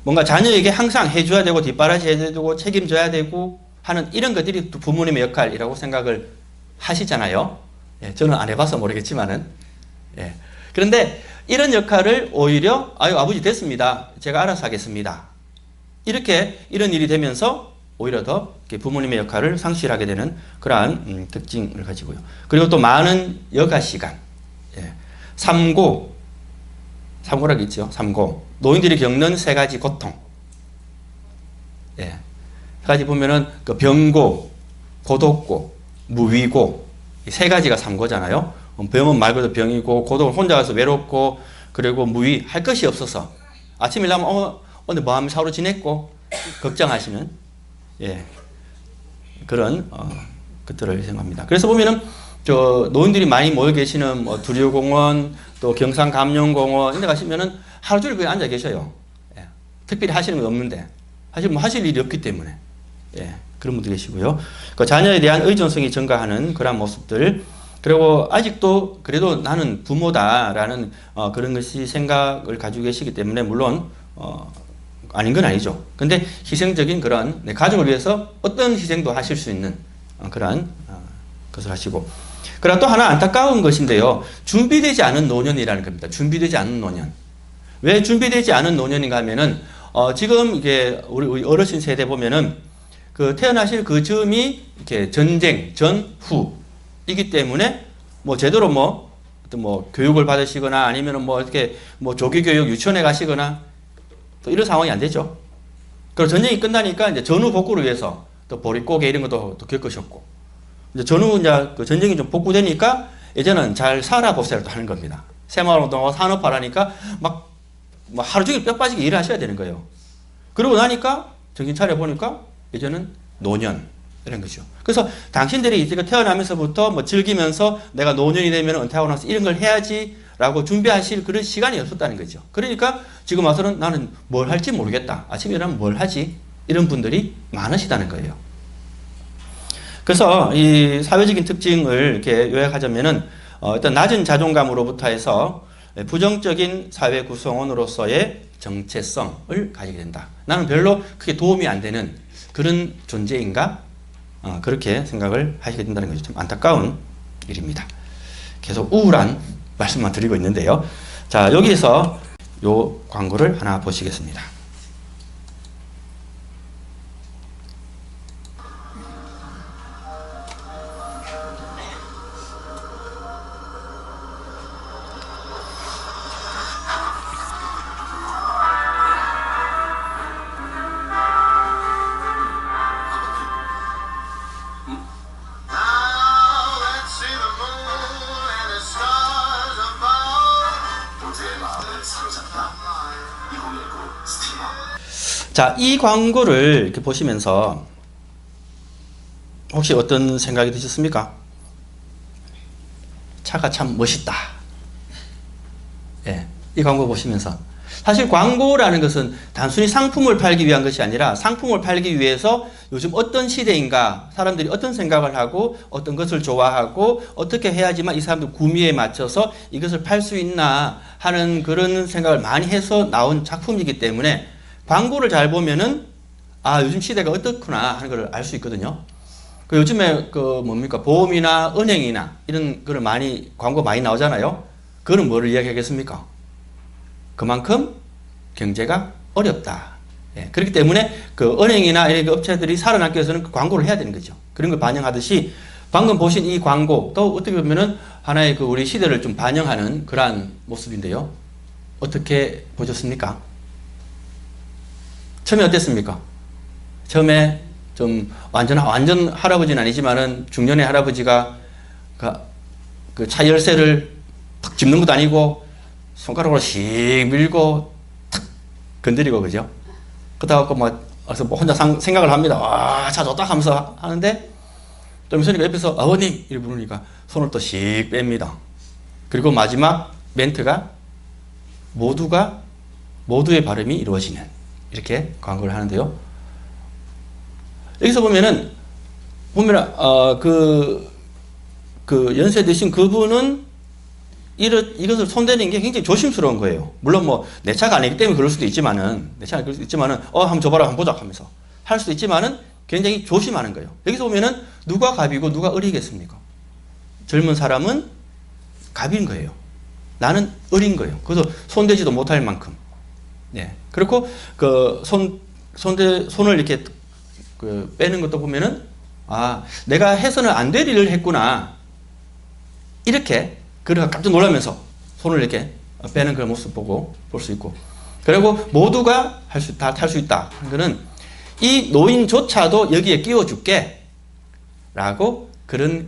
뭔가 자녀에게 항상 해줘야 되고 뒷바라지 해줘야 되고 책임져야 되고 하는 이런 것들이 부모님의 역할이라고 생각을 하시잖아요. 저는 안 해봐서 모르겠지만은. 그런데 이런 역할을 오히려 아버지 됐습니다. 제가 알아서 하겠습니다. 이런 일이 되면서 오히려 더 부모님의 역할을 상실하게 되는 그러한 특징을 가지고요. 그리고 또 많은 여가 시간, 삼고라고 있죠. 삼고. 노인들이 겪는 세 가지 고통. 예. 가지 보면은 그 병고, 고독고, 무위고 이 세 가지가 삼고잖아요. 병은 말 그대로 병이고 고독은 혼자 가서 외롭고 그리고 무위 할 것이 없어서 아침에 일어나면 오늘 뭐 하면서 하루 지냈고 걱정하시는 예. 그런 것들을 생각합니다. 그래서 보면은 저 노인들이 많이 모여 계시는 뭐 두류공원 또 경상감룡공원 이런 데 가시면은 하루 종일 거기 앉아 계셔요. 예. 특별히 하시는 건 없는데 사실 뭐 하실 일이 없기 때문에 예. 그런 분들 계시고요. 그 자녀에 대한 의존성이 증가하는 그런 모습들 그리고 아직도 그래도 나는 부모다라는 그런 것이 생각을 가지고 계시기 때문에 물론 아닌 건 아니죠. 근데 희생적인 그런 내 가족을 위해서 어떤 희생도 하실 수 있는 그러한 것을 하시고 그리고 또 하나 안타까운 것인데요. 준비되지 않은 노년이라는 겁니다. 준비되지 않은 노년. 왜 준비되지 않은 노년인가 하면은 지금 이게 우리 어르신 세대 보면은 그 태어나실 그 즈음이 이렇게 전쟁 전후이기 때문에 뭐 제대로 뭐 어떤 뭐 교육을 받으시거나 아니면은 뭐 이렇게 뭐 조기 교육 유치원에 가시거나 또 이런 상황이 안 되죠. 그리고 전쟁이 끝나니까 이제 전후 복구를 위해서 또 보릿고개 이런 것도 또 겪으셨고 이제 전후 이제 그 전쟁이 좀 복구되니까 이제는 잘 살아보세요를 또 하는 겁니다. 새마을운동하고 산업화라니까 막 하루 종일 뼈 빠지게 일을 하셔야 되는 거예요. 그러고 나니까 정신 차려 보니까 이제는 노년 이런 거죠. 그래서 당신들이 이제 태어나면서부터 뭐 즐기면서 내가 노년이 되면 은퇴하고 나서 이런 걸 해야지라고 준비하실 그런 시간이 없었다는 거죠. 그러니까 지금 와서는 나는 뭘 할지 모르겠다. 아침에 일어나면 뭘 하지? 이런 분들이 많으시다는 거예요. 그래서 이 사회적인 특징을 이렇게 요약하자면은 일단 낮은 자존감으로부터 해서 부정적인 사회 구성원으로서의 정체성을 가지게 된다. 나는 별로 크게 도움이 안 되는 그런 존재인가? 그렇게 생각을 하시게 된다는 거죠. 좀 안타까운 일입니다. 계속 우울한 말씀만 드리고 있는데요. 자, 여기서 요 광고를 하나 보시겠습니다. 자, 이 광고를 이렇게 보시면서 혹시 어떤 생각이 드셨습니까? 차가 참 멋있다. 예, 이 광고 보시면서 사실 광고라는 것은 단순히 상품을 팔기 위한 것이 아니라 상품을 팔기 위해서 요즘 어떤 시대인가 사람들이 어떤 생각을 하고 어떤 것을 좋아하고 어떻게 해야지만 이 사람들 구미에 맞춰서 이것을 팔 수 있나 하는 그런 생각을 많이 해서 나온 작품이기 때문에 광고를 잘 보면은 요즘 시대가 어떻구나 하는 걸 알 수 있거든요. 그 요즘에 그 뭡니까 보험이나 은행이나 이런 거를 광고 많이 나오잖아요. 그거는 뭐를 이야기하겠습니까? 그만큼 경제가 어렵다. 예, 그렇기 때문에 그 은행이나 이런 업체들이 살아남기 위해서는 그 광고를 해야 되는 거죠. 그런 걸 반영하듯이 방금 보신 이 광고도 어떻게 보면은 하나의 그 우리 시대를 좀 반영하는 그러한 모습인데요. 어떻게 보셨습니까? 처음에 어땠습니까? 처음에 좀 완전 할아버지는 아니지만은 중년의 할아버지가 그 차 열쇠를 탁 짚는 것도 아니고 손가락으로 씩 밀고 탁 건드리고 그죠? 그러다 갖고 뭐 혼자 생각을 합니다. 와, 차 좋다 하면서 하는데 좀 있으니까 옆에서 아버님 이렇게 부르니까 손을 또 씩 뺍니다. 그리고 마지막 멘트가 모두의 발음이 이루어지는 이렇게 광고를 하는데요. 여기서 보면은 그 연세 드신 그분은 이것을 손대는 게 굉장히 조심스러운 거예요. 물론 뭐 내 차가 아니기 때문에 그럴 수도 있지만은 한번 줘봐라 한번 보자 하면서 할 수도 있지만은 굉장히 조심하는 거예요. 여기서 보면은 누가 갑이고 누가 을이겠습니까? 젊은 사람은 갑인 거예요. 나는 을인 거예요. 그래서 손대지도 못할 만큼. 네. 그리고 손을 이렇게 빼는 것도 보면은 내가 해서는 안 될 일을 했구나. 이렇게 그래서 깜짝 놀라면서 손을 이렇게 빼는 그런 모습 보고 볼 수 있고. 그리고 모두가 다 탈 수 있다. 그거는 이 노인조차도 여기에 끼워줄게 라고 그런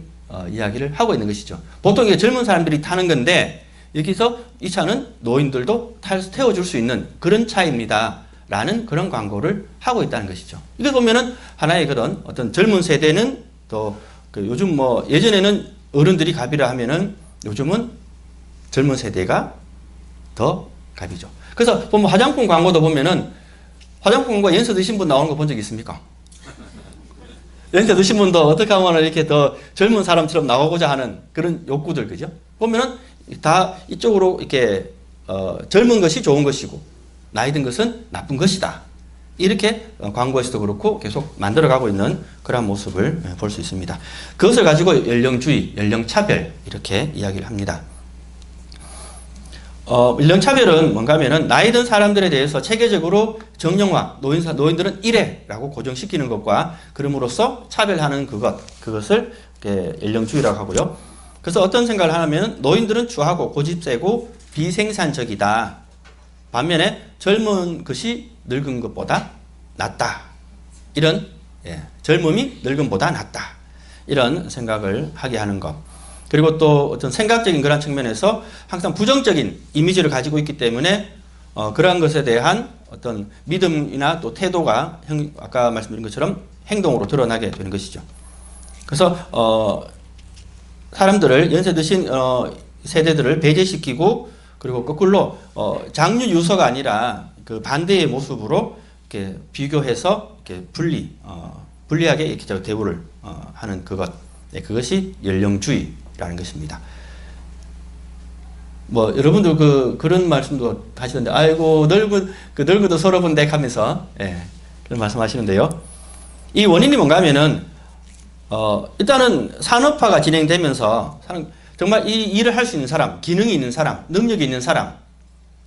이야기를 하고 있는 것이죠. 보통 이게 젊은 사람들이 타는 건데 여기서 이 차는 노인들도 태워줄 수 있는 그런 차입니다 라는 그런 광고를 하고 있다는 것이죠. 이걸 보면은 하나의 그런 어떤 젊은 세대는 또 그 요즘 뭐 예전에는 어른들이 갑이라 하면은 요즘은 젊은 세대가 더 갑이죠. 그래서 보면 화장품 광고도 보면은 화장품 광고 연세 드신 분 나오는 거 본 적 있습니까? 연세 드신 분도 어떻게 하면 이렇게 더 젊은 사람처럼 나오고자 하는 그런 욕구들, 그죠? 보면은 다 이쪽으로 이렇게 젊은 것이 좋은 것이고 나이 든 것은 나쁜 것이다. 이렇게 광고에서도 그렇고 계속 만들어가고 있는 그런 모습을 볼 수 있습니다. 그것을 가지고 연령주의, 연령차별 이렇게 이야기를 합니다. 연령차별은 뭔가 하면은 나이 든 사람들에 대해서 체계적으로 정형화, 노인들은 이래라고 고정시키는 것과 그럼으로써 차별하는 그것을 연령주의라고 하고요. 그래서 어떤 생각을 하냐면 노인들은 추하고 고집세고 비생산적이다. 반면에 젊은 것이 늙은 것보다 낫다. 이런 젊음이 늙음보다 낫다. 이런 생각을 하게 하는 것. 그리고 또 어떤 생각적인 그런 측면에서 항상 부정적인 이미지를 가지고 있기 때문에 그러한 것에 대한 어떤 믿음이나 또 태도가 아까 말씀드린 것처럼 행동으로 드러나게 되는 것이죠. 그래서 사람들을 연세 드신 세대들을 배제시키고 그리고 거꾸로 장류 유서가 아니라 그 반대의 모습으로 이렇게 비교해서 이렇게 불리하게 이렇게 대우를 하는 그것이 연령주의라는 것입니다. 뭐 여러분들 그런 말씀도 하시던데, 아이고 늙어도 서러운데 하면서 그런 말씀하시는데요. 이 원인이 뭔가 하면은 일단은 산업화가 진행되면서 정말 이 일을 할 수 있는 사람, 기능이 있는 사람, 능력이 있는 사람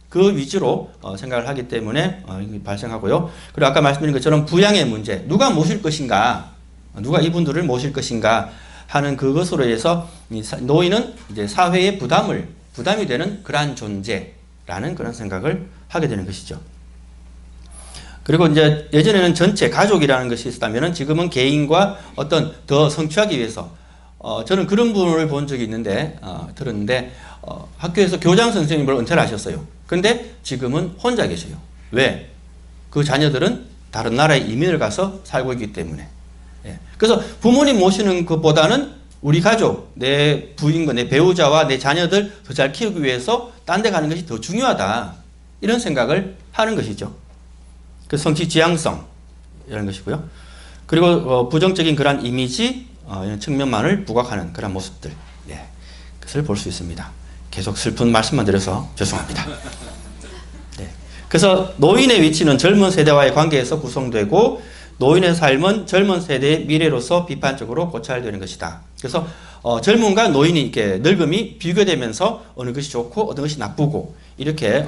그 위주로 생각을 하기 때문에 발생하고요. 그리고 아까 말씀드린 것처럼 부양의 문제, 누가 모실 것인가, 누가 이분들을 모실 것인가 하는 그것으로 해서 노인은 이제 사회의 부담이 되는 그러한 존재라는 그런 생각을 하게 되는 것이죠. 그리고 이제 예전에는 전체 가족이라는 것이 있었다면은 지금은 개인과 어떤 더 성취하기 위해서 저는 그런 분을 본 적이 있는데 들었는데 학교에서 교장 선생님을 은퇴를 하셨어요. 근데 지금은 혼자 계세요. 왜? 그 자녀들은 다른 나라에 이민을 가서 살고 있기 때문에. 그래서 부모님 모시는 것보다는 우리 가족, 내 부인과 내 배우자와 내 자녀들 더 잘 키우기 위해서 딴 데 가는 것이 더 중요하다. 이런 생각을 하는 것이죠. 그 성취 지향성 이런 것이고요. 그리고 부정적인 그런 이미지 이런 측면만을 부각하는 그런 모습들, 그것을 볼 수 있습니다. 계속 슬픈 말씀만 드려서 죄송합니다. 그래서 노인의 위치는 젊은 세대와의 관계에서 구성되고 노인의 삶은 젊은 세대의 미래로서 비판적으로 고찰되는 것이다. 그래서 젊음과 노인이 이렇게 늙음이 비교되면서 어느 것이 좋고 어느 것이 나쁘고 이렇게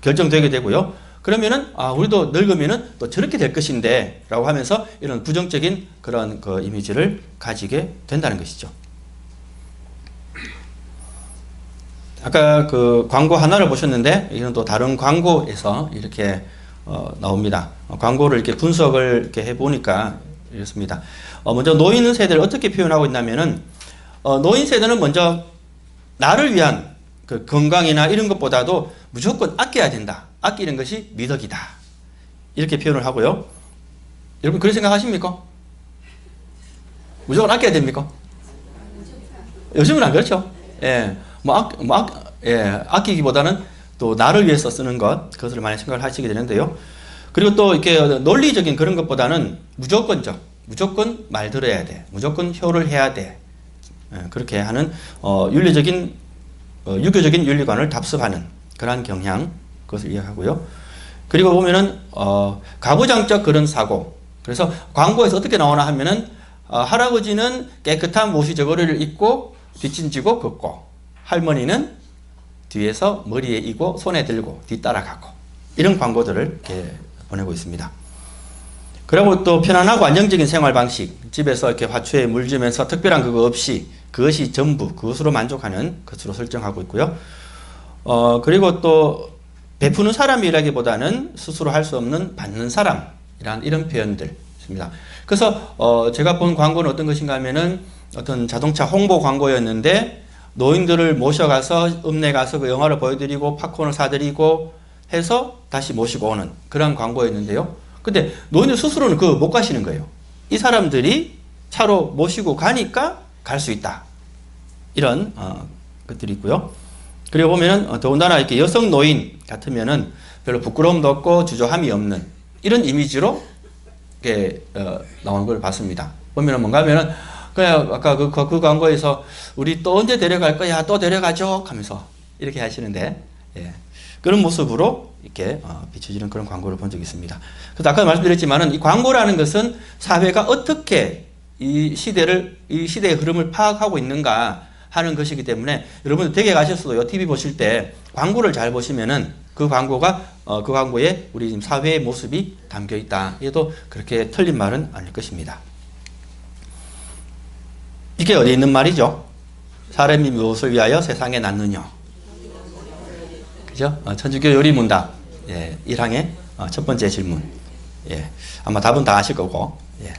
결정되게 되고요. 그러면은 우리도 늙으면은 또 저렇게 될 것인데 라고 하면서 이런 부정적인 그런 그 이미지를 가지게 된다는 것이죠. 아까 그 광고 하나를 보셨는데 이건 또 다른 광고에서 이렇게 나옵니다. 광고를 이렇게 분석을 이렇게 해보니까 이렇습니다. 먼저 노인 세대를 어떻게 표현하고 있냐면은 노인 세대는 먼저 나를 위한 그 건강이나 이런 것보다도 무조건 아껴야 된다. 아끼는 것이 미덕이다. 이렇게 표현을 하고요. 여러분 그런 생각 하십니까? 무조건 아껴야 됩니까? 요즘은 안 그렇죠. 아끼기보다는 또 나를 위해서 쓰는 그것을 많이 생각을 하시게 되는데요. 그리고 또 이렇게 논리적인 그런 것보다는 무조건 말 들어야 돼. 무조건 효를 해야 돼. 그렇게 하는 유교적인 윤리관을 답습하는 그러한 경향, 그것을 이해하고요. 그리고 보면은 가부장적 그런 사고. 그래서 광고에서 어떻게 나오나 하면은 할아버지는 깨끗한 모시 저고리를 입고 뒷짐지고 걷고, 할머니는 뒤에서 머리에 이고 손에 들고 뒤따라가고, 이런 광고들을 이렇게 보내고 있습니다. 그리고 또 편안하고 안정적인 생활 방식, 집에서 이렇게 화초에 물 주면서 특별한 그거 없이 그것이 전부, 그것으로 만족하는 것으로 설정하고 있고요. 그리고 또 베푸는 사람이라기보다는 스스로 할 수 없는 받는 사람, 이런 표현들 있습니다. 그래서 제가 본 광고는 어떤 것인가 하면은 어떤 자동차 홍보 광고였는데 노인들을 모셔가서 읍내 가서 그 영화를 보여드리고 팝콘을 사드리고 해서 다시 모시고 오는 그런 광고였는데요. 근데 노인들 스스로는 그거 못 가시는 거예요. 이 사람들이 차로 모시고 가니까 갈 수 있다. 이런 것들이 있고요. 그리고 보면은 더군다나 이렇게 여성 노인 같으면은 별로 부끄러움도 없고 주저함이 없는 이런 이미지로 이렇게 나온 걸 봤습니다. 보면은 뭔가 하면은 그냥 아까 그 광고에서 우리 또 언제 데려갈 거야? 또 데려가죠? 하면서 이렇게 하시는데 예. 그런 모습으로 이렇게 비춰지는 그런 광고를 본 적이 있습니다. 그래서 아까 말씀드렸지만은 이 광고라는 것은 사회가 어떻게 이 시대의 흐름을 파악하고 있는가 하는 것이기 때문에 여러분들 댁에 가셔서도 TV 보실 때 광고를 잘 보시면은 그 광고에 우리 지금 사회의 모습이 담겨 있다. 이것도 그렇게 틀린 말은 아닐 것입니다. 이게 어디 있는 말이죠? 사람이 무엇을 위하여 세상에 낳느냐. 그죠? 천주교 요리문답. 예, 1항의 첫 번째 질문. 예, 아마 답은 다 아실 거고. 예.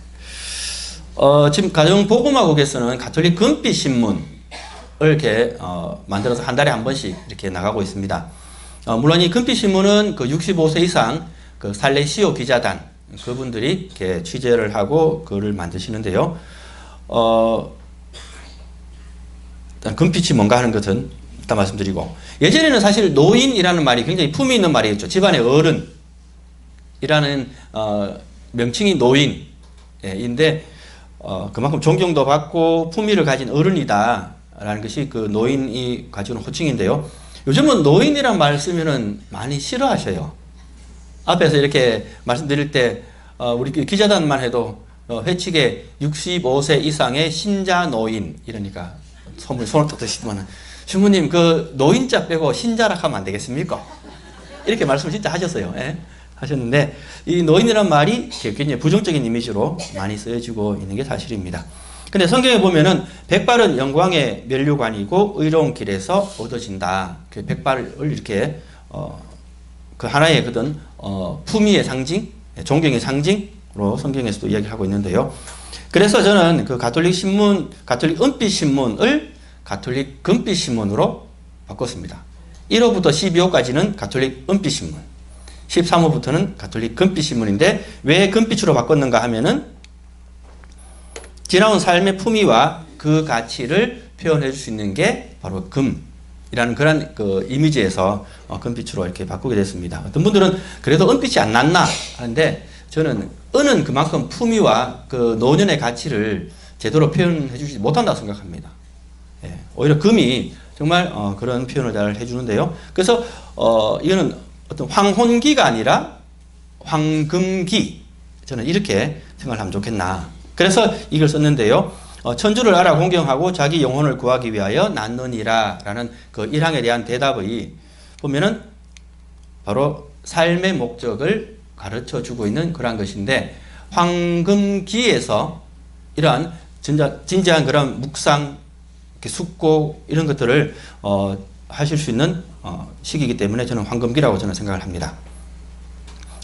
지금 가정보고마국에서는 가톨릭 금빛신문을 이렇게 만들어서 한 달에 한 번씩 이렇게 나가고 있습니다. 물론 이 금빛신문은 그 65세 이상 그 살레시오 기자단 그분들이 이렇게 취재를 하고 글을 만드시는데요. 일단 금빛이 뭔가 하는 것은 일단 말씀드리고, 예전에는 사실 노인이라는 말이 굉장히 품위 있는 말이었죠. 집안의 어른이라는 명칭이 노인인데 그만큼 존경도 받고 품위를 가진 어른이다라는 것이 그 노인이 가지고 있는 호칭인데요. 요즘은 노인이란 말 쓰면은 많이 싫어하셔요. 앞에서 이렇게 말씀드릴 때 우리 기자단만 해도 회칙에 65세 이상의 신자 노인 이러니까 손을 딱 드시더만은 신부님 그 노인자 빼고 신자라 하면 안 되겠습니까? 이렇게 말씀을 진짜 하셨어요. 예? 하셨는데 이 노인이란 말이 굉장히 부정적인 이미지로 많이 쓰여지고 있는 게 사실입니다. 근데 성경에 보면은 백발은 영광의 면류관이고 의로운 길에서 얻어진다. 그 백발을 이렇게 그 하나의 그런 품위의 상징, 존경의 상징으로 성경에서도 이야기하고 있는데요. 그래서 저는 그 가톨릭 은빛 신문을 가톨릭 금빛 신문으로 바꿨습니다. 1호부터 12호까지는 가톨릭 은빛 신문, 13호부터는 가톨릭 금빛 신문인데 왜 금빛으로 바꿨는가 하면은 지나온 삶의 품위와 그 가치를 표현해 줄 수 있는 게 바로 금이라는 그런 그 이미지에서 금빛으로 이렇게 바꾸게 됐습니다. 어떤 분들은 그래도 은빛이 안 낫나 하는데 저는 은은 그만큼 품위와 그 노년의 가치를 제대로 표현해 주지 못한다고 생각합니다. 예, 오히려 금이 정말 그런 표현을 잘 해주는데요. 그래서 이거는 어떤 황혼기가 아니라 황금기, 저는 이렇게 생각하면 좋겠나. 그래서 이걸 썼는데요. 천주를 알아 공경하고 자기 영혼을 구하기 위하여 낳느니라 라는 그 1항에 대한 대답이 보면은 바로 삶의 목적을 가르쳐 주고 있는 그러한 것인데, 황금기에서 이러한 진지한 그런 묵상, 숙고 이런 것들을 하실 수 있는 시기이기 때문에 저는 황금기라고 저는 생각을 합니다.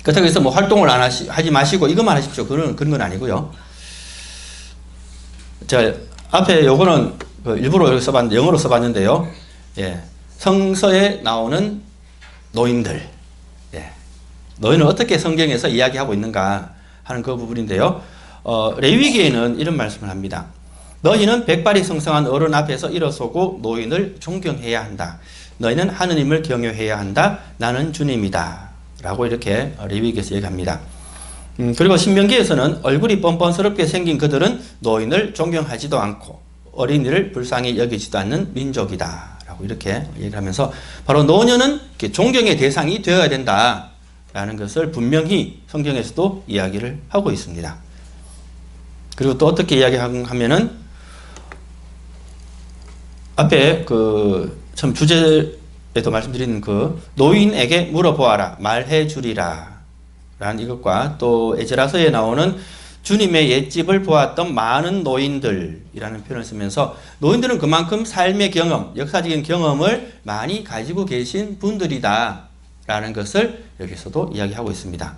그렇다고 해서 뭐 활동을 하지 마시고 이것만 하십시오. 그런 건 아니고요. 자, 앞에 요거는 일부러 여기 써봤는데, 영어로 써봤는데요. 예. 성서에 나오는 노인들. 예. 노인을 어떻게 성경에서 이야기하고 있는가 하는 그 부분인데요. 레위기에는 이런 말씀을 합니다. 너희는 백발이 성성한 어른 앞에서 일어서고 노인을 존경해야 한다. 너희는 하느님을 경외해야 한다. 나는 주님이다. 라고 이렇게 레위기에서 얘기합니다. 그리고 신명기에서는 얼굴이 뻔뻔스럽게 생긴 그들은 노인을 존경하지도 않고 어린이를 불쌍히 여기지도 않는 민족이다. 라고 이렇게 얘기하면서 바로 노년은 존경의 대상이 되어야 된다. 라는 것을 분명히 성경에서도 이야기를 하고 있습니다. 그리고 또 어떻게 이야기하면은 앞에 참 주제에도 말씀드린 노인에게 물어보아라 말해 주리라 라는 이것과 또 에스라서에 나오는 주님의 옛집을 보았던 많은 노인들이라는 표현을 쓰면서 노인들은 그만큼 삶의 경험, 역사적인 경험을 많이 가지고 계신 분들이다 라는 것을 여기서도 이야기하고 있습니다.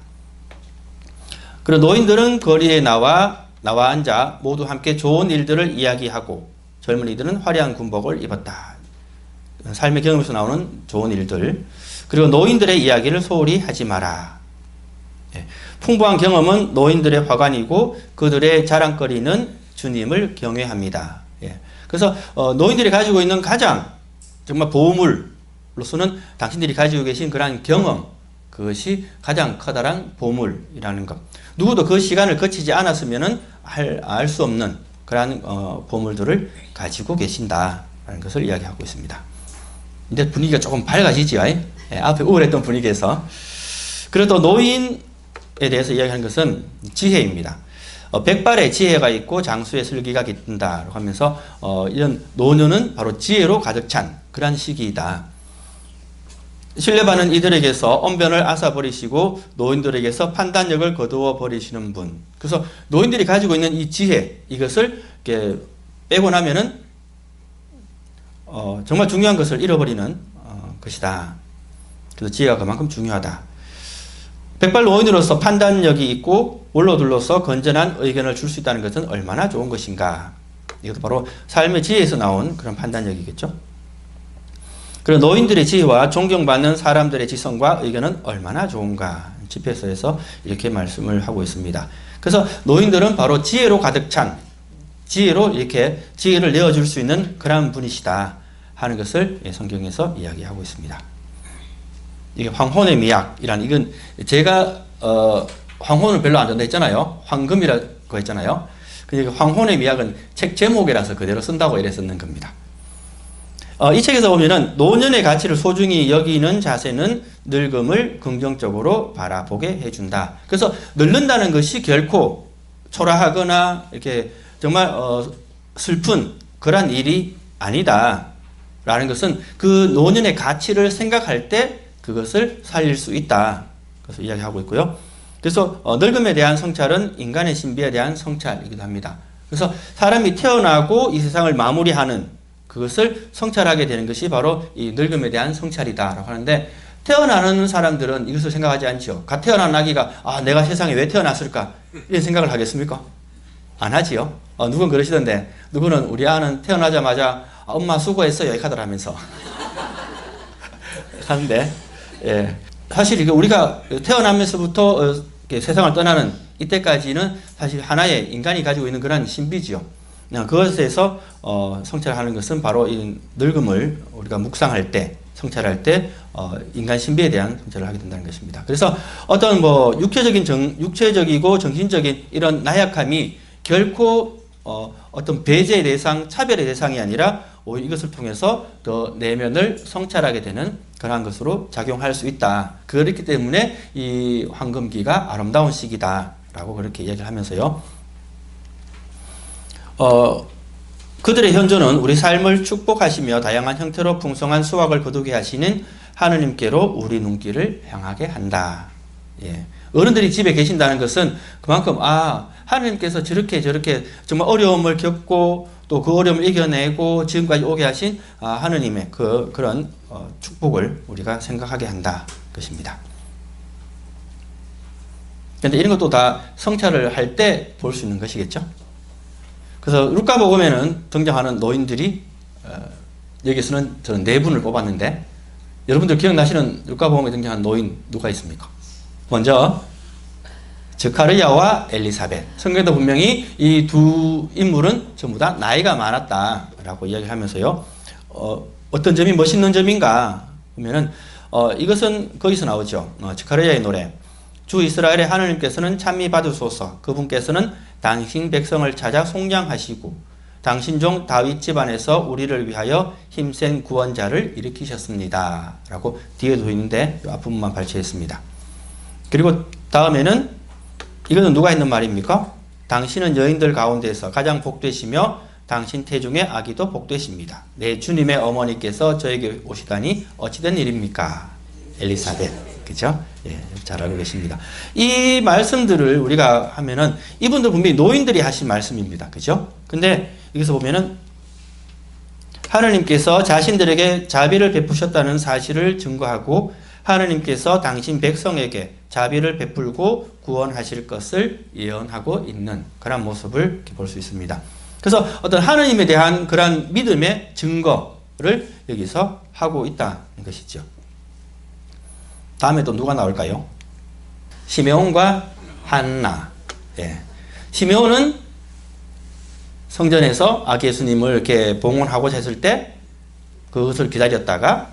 그리고 노인들은 거리에 나와 앉아 모두 함께 좋은 일들을 이야기하고 젊은이들은 화려한 군복을 입었다. 삶의 경험에서 나오는 좋은 일들. 그리고 노인들의 이야기를 소홀히 하지 마라. 예. 풍부한 경험은 노인들의 화관이고 그들의 자랑거리는 주님을 경외합니다. 예. 그래서 노인들이 가지고 있는 가장 정말 보물로서는 당신들이 가지고 계신 그러한 경험, 그것이 가장 커다란 보물이라는 것. 누구도 그 시간을 거치지 않았으면은 알 수 없는 그러한 보물들을 가지고 계신다라는 것을 이야기하고 있습니다. 이제 분위기가 조금 밝아지죠. 예, 앞에 우울했던 분위기에서. 그래도 노인에 대해서 이야기하는 것은 지혜입니다. 백발의 지혜가 있고 장수의 슬기가 깃든다 하면서 이런 노년은 바로 지혜로 가득 찬 그러한 시기이다. 신뢰받는 이들에게서 언변을 앗아버리시고 노인들에게서 판단력을 거두어 버리시는 분. 그래서 노인들이 가지고 있는 이 지혜, 이것을 이렇게 빼고 나면은 정말 중요한 것을 잃어버리는 것이다. 그래서 지혜가 그만큼 중요하다. 백발 노인으로서 판단력이 있고 원로들로서 건전한 의견을 줄 수 있다는 것은 얼마나 좋은 것인가. 이것도 바로 삶의 지혜에서 나온 그런 판단력이겠죠. 그리고 노인들의 지혜와 존경받는 사람들의 지성과 의견은 얼마나 좋은가. 집회서에서 이렇게 말씀을 하고 있습니다. 그래서 노인들은 바로 지혜로 가득 찬, 지혜로 이렇게 지혜를 내어줄 수 있는 그러한 분이시다 하는 것을 성경에서 이야기하고 있습니다. 이게 황혼의 미학이라는, 이건 제가 황혼을 별로 안 좋아한다 했잖아요. 황금이라고 했잖아요. 근데 황혼의 미학은 책 제목이라서 그대로 쓴다고 이래 썼는 겁니다. 이 책에서 보면은 노년의 가치를 소중히 여기는 자세는 늙음을 긍정적으로 바라보게 해준다. 그래서 늙는다는 것이 결코 초라하거나 이렇게 정말 슬픈 그런 일이 아니다라는 것은 그 노년의 가치를 생각할 때 그것을 살릴 수 있다. 그래서 이야기하고 있고요. 그래서 늙음에 대한 성찰은 인간의 신비에 대한 성찰이기도 합니다. 그래서 사람이 태어나고 이 세상을 마무리하는 그것을 성찰하게 되는 것이 바로 이 늙음에 대한 성찰이다라고 하는데, 태어나는 사람들은 이것을 생각하지 않죠. 갓 태어난 아기가 내가 세상에 왜 태어났을까 이런 생각을 하겠습니까? 안 하지요. 누군 그러시던데, 누구는 우리 아는 태어나자마자 엄마 수고했어요 이렇게 하더라면서 하는데, 예. 사실 이게 우리가 태어나면서부터 세상을 떠나는 이때까지는 사실 하나의 인간이 가지고 있는 그런 신비지요. 그것에서 성찰하는 것은 바로 이 늙음을 우리가 묵상할 때, 성찰할 때 인간 신비에 대한 성찰을 하게 된다는 것입니다. 그래서 어떤 육체적이고 정신적인 이런 나약함이 결코 어떤 배제의 대상, 차별의 대상이 아니라 이것을 통해서 더 내면을 성찰하게 되는 그러한 것으로 작용할 수 있다. 그렇기 때문에 이 황금기가 아름다운 시기다라고 그렇게 이야기를 하면서요. 그들의 현존은 우리 삶을 축복하시며 다양한 형태로 풍성한 수확을 거두게 하시는 하느님께로 우리 눈길을 향하게 한다. 예. 어른들이 집에 계신다는 것은 그만큼 하느님께서 저렇게 정말 어려움을 겪고 또 그 어려움을 이겨내고 지금까지 오게 하신 하느님의 그런 축복을 우리가 생각하게 한다 것입니다. 그런데 이런 것도 다 성찰을 할 때 볼 수 있는 것이겠죠. 그래서 루카복음에는 등장하는 노인들이 여기서는 저는 4분을 뽑았는데, 여러분들 기억나시는 루카복음에 등장하는 노인 누가 있습니까? 먼저 저카르야와 엘리사벳. 성경에도 분명히 이 두 인물은 전부 다 나이가 많았다라고 이야기를 하면서요. 어떤 점이 멋있는 점인가 보면은 이것은 거기서 나오죠. 저카르야의 노래. 주 이스라엘의 하느님께서는 찬미 받으소서. 그분께서는 당신 백성을 찾아 속량하시고 당신 종 다윗 집안에서 우리를 위하여 힘센 구원자를 일으키셨습니다. 라고 뒤에도 있는데 이 앞부분만 발췌했습니다. 그리고 다음에는 이거는 누가 했는 말입니까? 당신은 여인들 가운데서 가장 복되시며 당신 태중의 아기도 복되십니다. 내 주님의 어머니께서 저에게 오시다니 어찌된 일입니까? 엘리사벳. 그죠? 예, 잘 알고 계십니다. 이 말씀들을 우리가 하면은 이분들 분명히 노인들이 하신 말씀입니다. 그죠? 근데 여기서 보면은 하느님께서 자신들에게 자비를 베푸셨다는 사실을 증거하고 하느님께서 당신 백성에게 자비를 베풀고 구원하실 것을 예언하고 있는 그런 모습을 볼 수 있습니다. 그래서 어떤 하느님에 대한 그런 믿음의 증거를 여기서 하고 있다는 것이죠. 다음에 또 누가 나올까요? 시메온과 한나. 예. 시메온은 성전에서 아기 예수님을 이렇게 봉헌하고자 했을 때 그것을 기다렸다가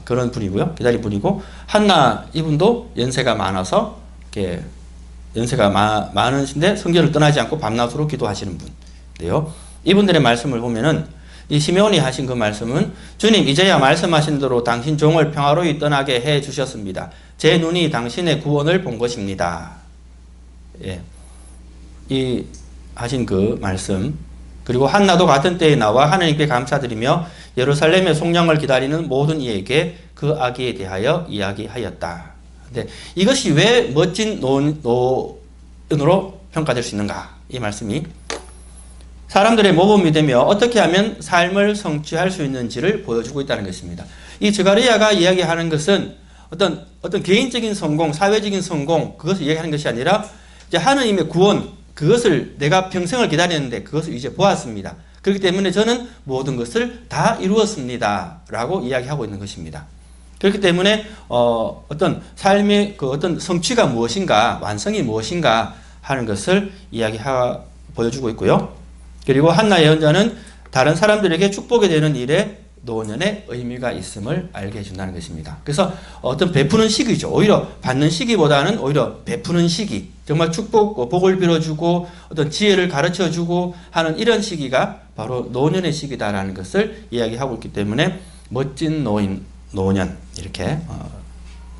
그런 분이고요. 기다린 분이고, 한나 이분도 연세가 많아서 이렇게 연세가 많으신데 성전을 떠나지 않고 밤낮으로 기도하시는 분인데요. 이분들의 말씀을 보면은 이 시메온이 하신 그 말씀은 주님 이제야 말씀하신 대로 당신 종을 평화로이 떠나게 해 주셨습니다. 제 눈이 당신의 구원을 본 것입니다. 예. 이 하신 그 말씀, 그리고 한나도 같은 때에 나와 하나님께 감사드리며 예루살렘의 속량을 기다리는 모든 이에게 그 아기에 대하여 이야기하였다. 근데 이것이 왜 멋진 노은으로 평가될 수 있는가? 이 말씀이 사람들의 모범이 되며 어떻게 하면 삶을 성취할 수 있는지를 보여주고 있다는 것입니다. 이 스가랴가 이야기하는 것은 어떤 개인적인 성공, 사회적인 성공, 그것을 이야기하는 것이 아니라 이제 하느님의 구원, 그것을 내가 평생을 기다렸는데 그것을 이제 보았습니다. 그렇기 때문에 저는 모든 것을 다 이루었습니다. 라고 이야기하고 있는 것입니다. 그렇기 때문에 어떤 삶의 그 어떤 성취가 무엇인가, 완성이 무엇인가 하는 것을 보여주고 있고요. 그리고 한나 예언자는 다른 사람들에게 축복이 되는 일에 노년의 의미가 있음을 알게 해준다는 것입니다. 그래서 어떤 베푸는 시기죠. 오히려 받는 시기보다는 오히려 베푸는 시기, 정말 축복, 복을 빌어주고 어떤 지혜를 가르쳐주고 하는 이런 시기가 바로 노년의 시기다라는 것을 이야기하고 있기 때문에 멋진 노년 이렇게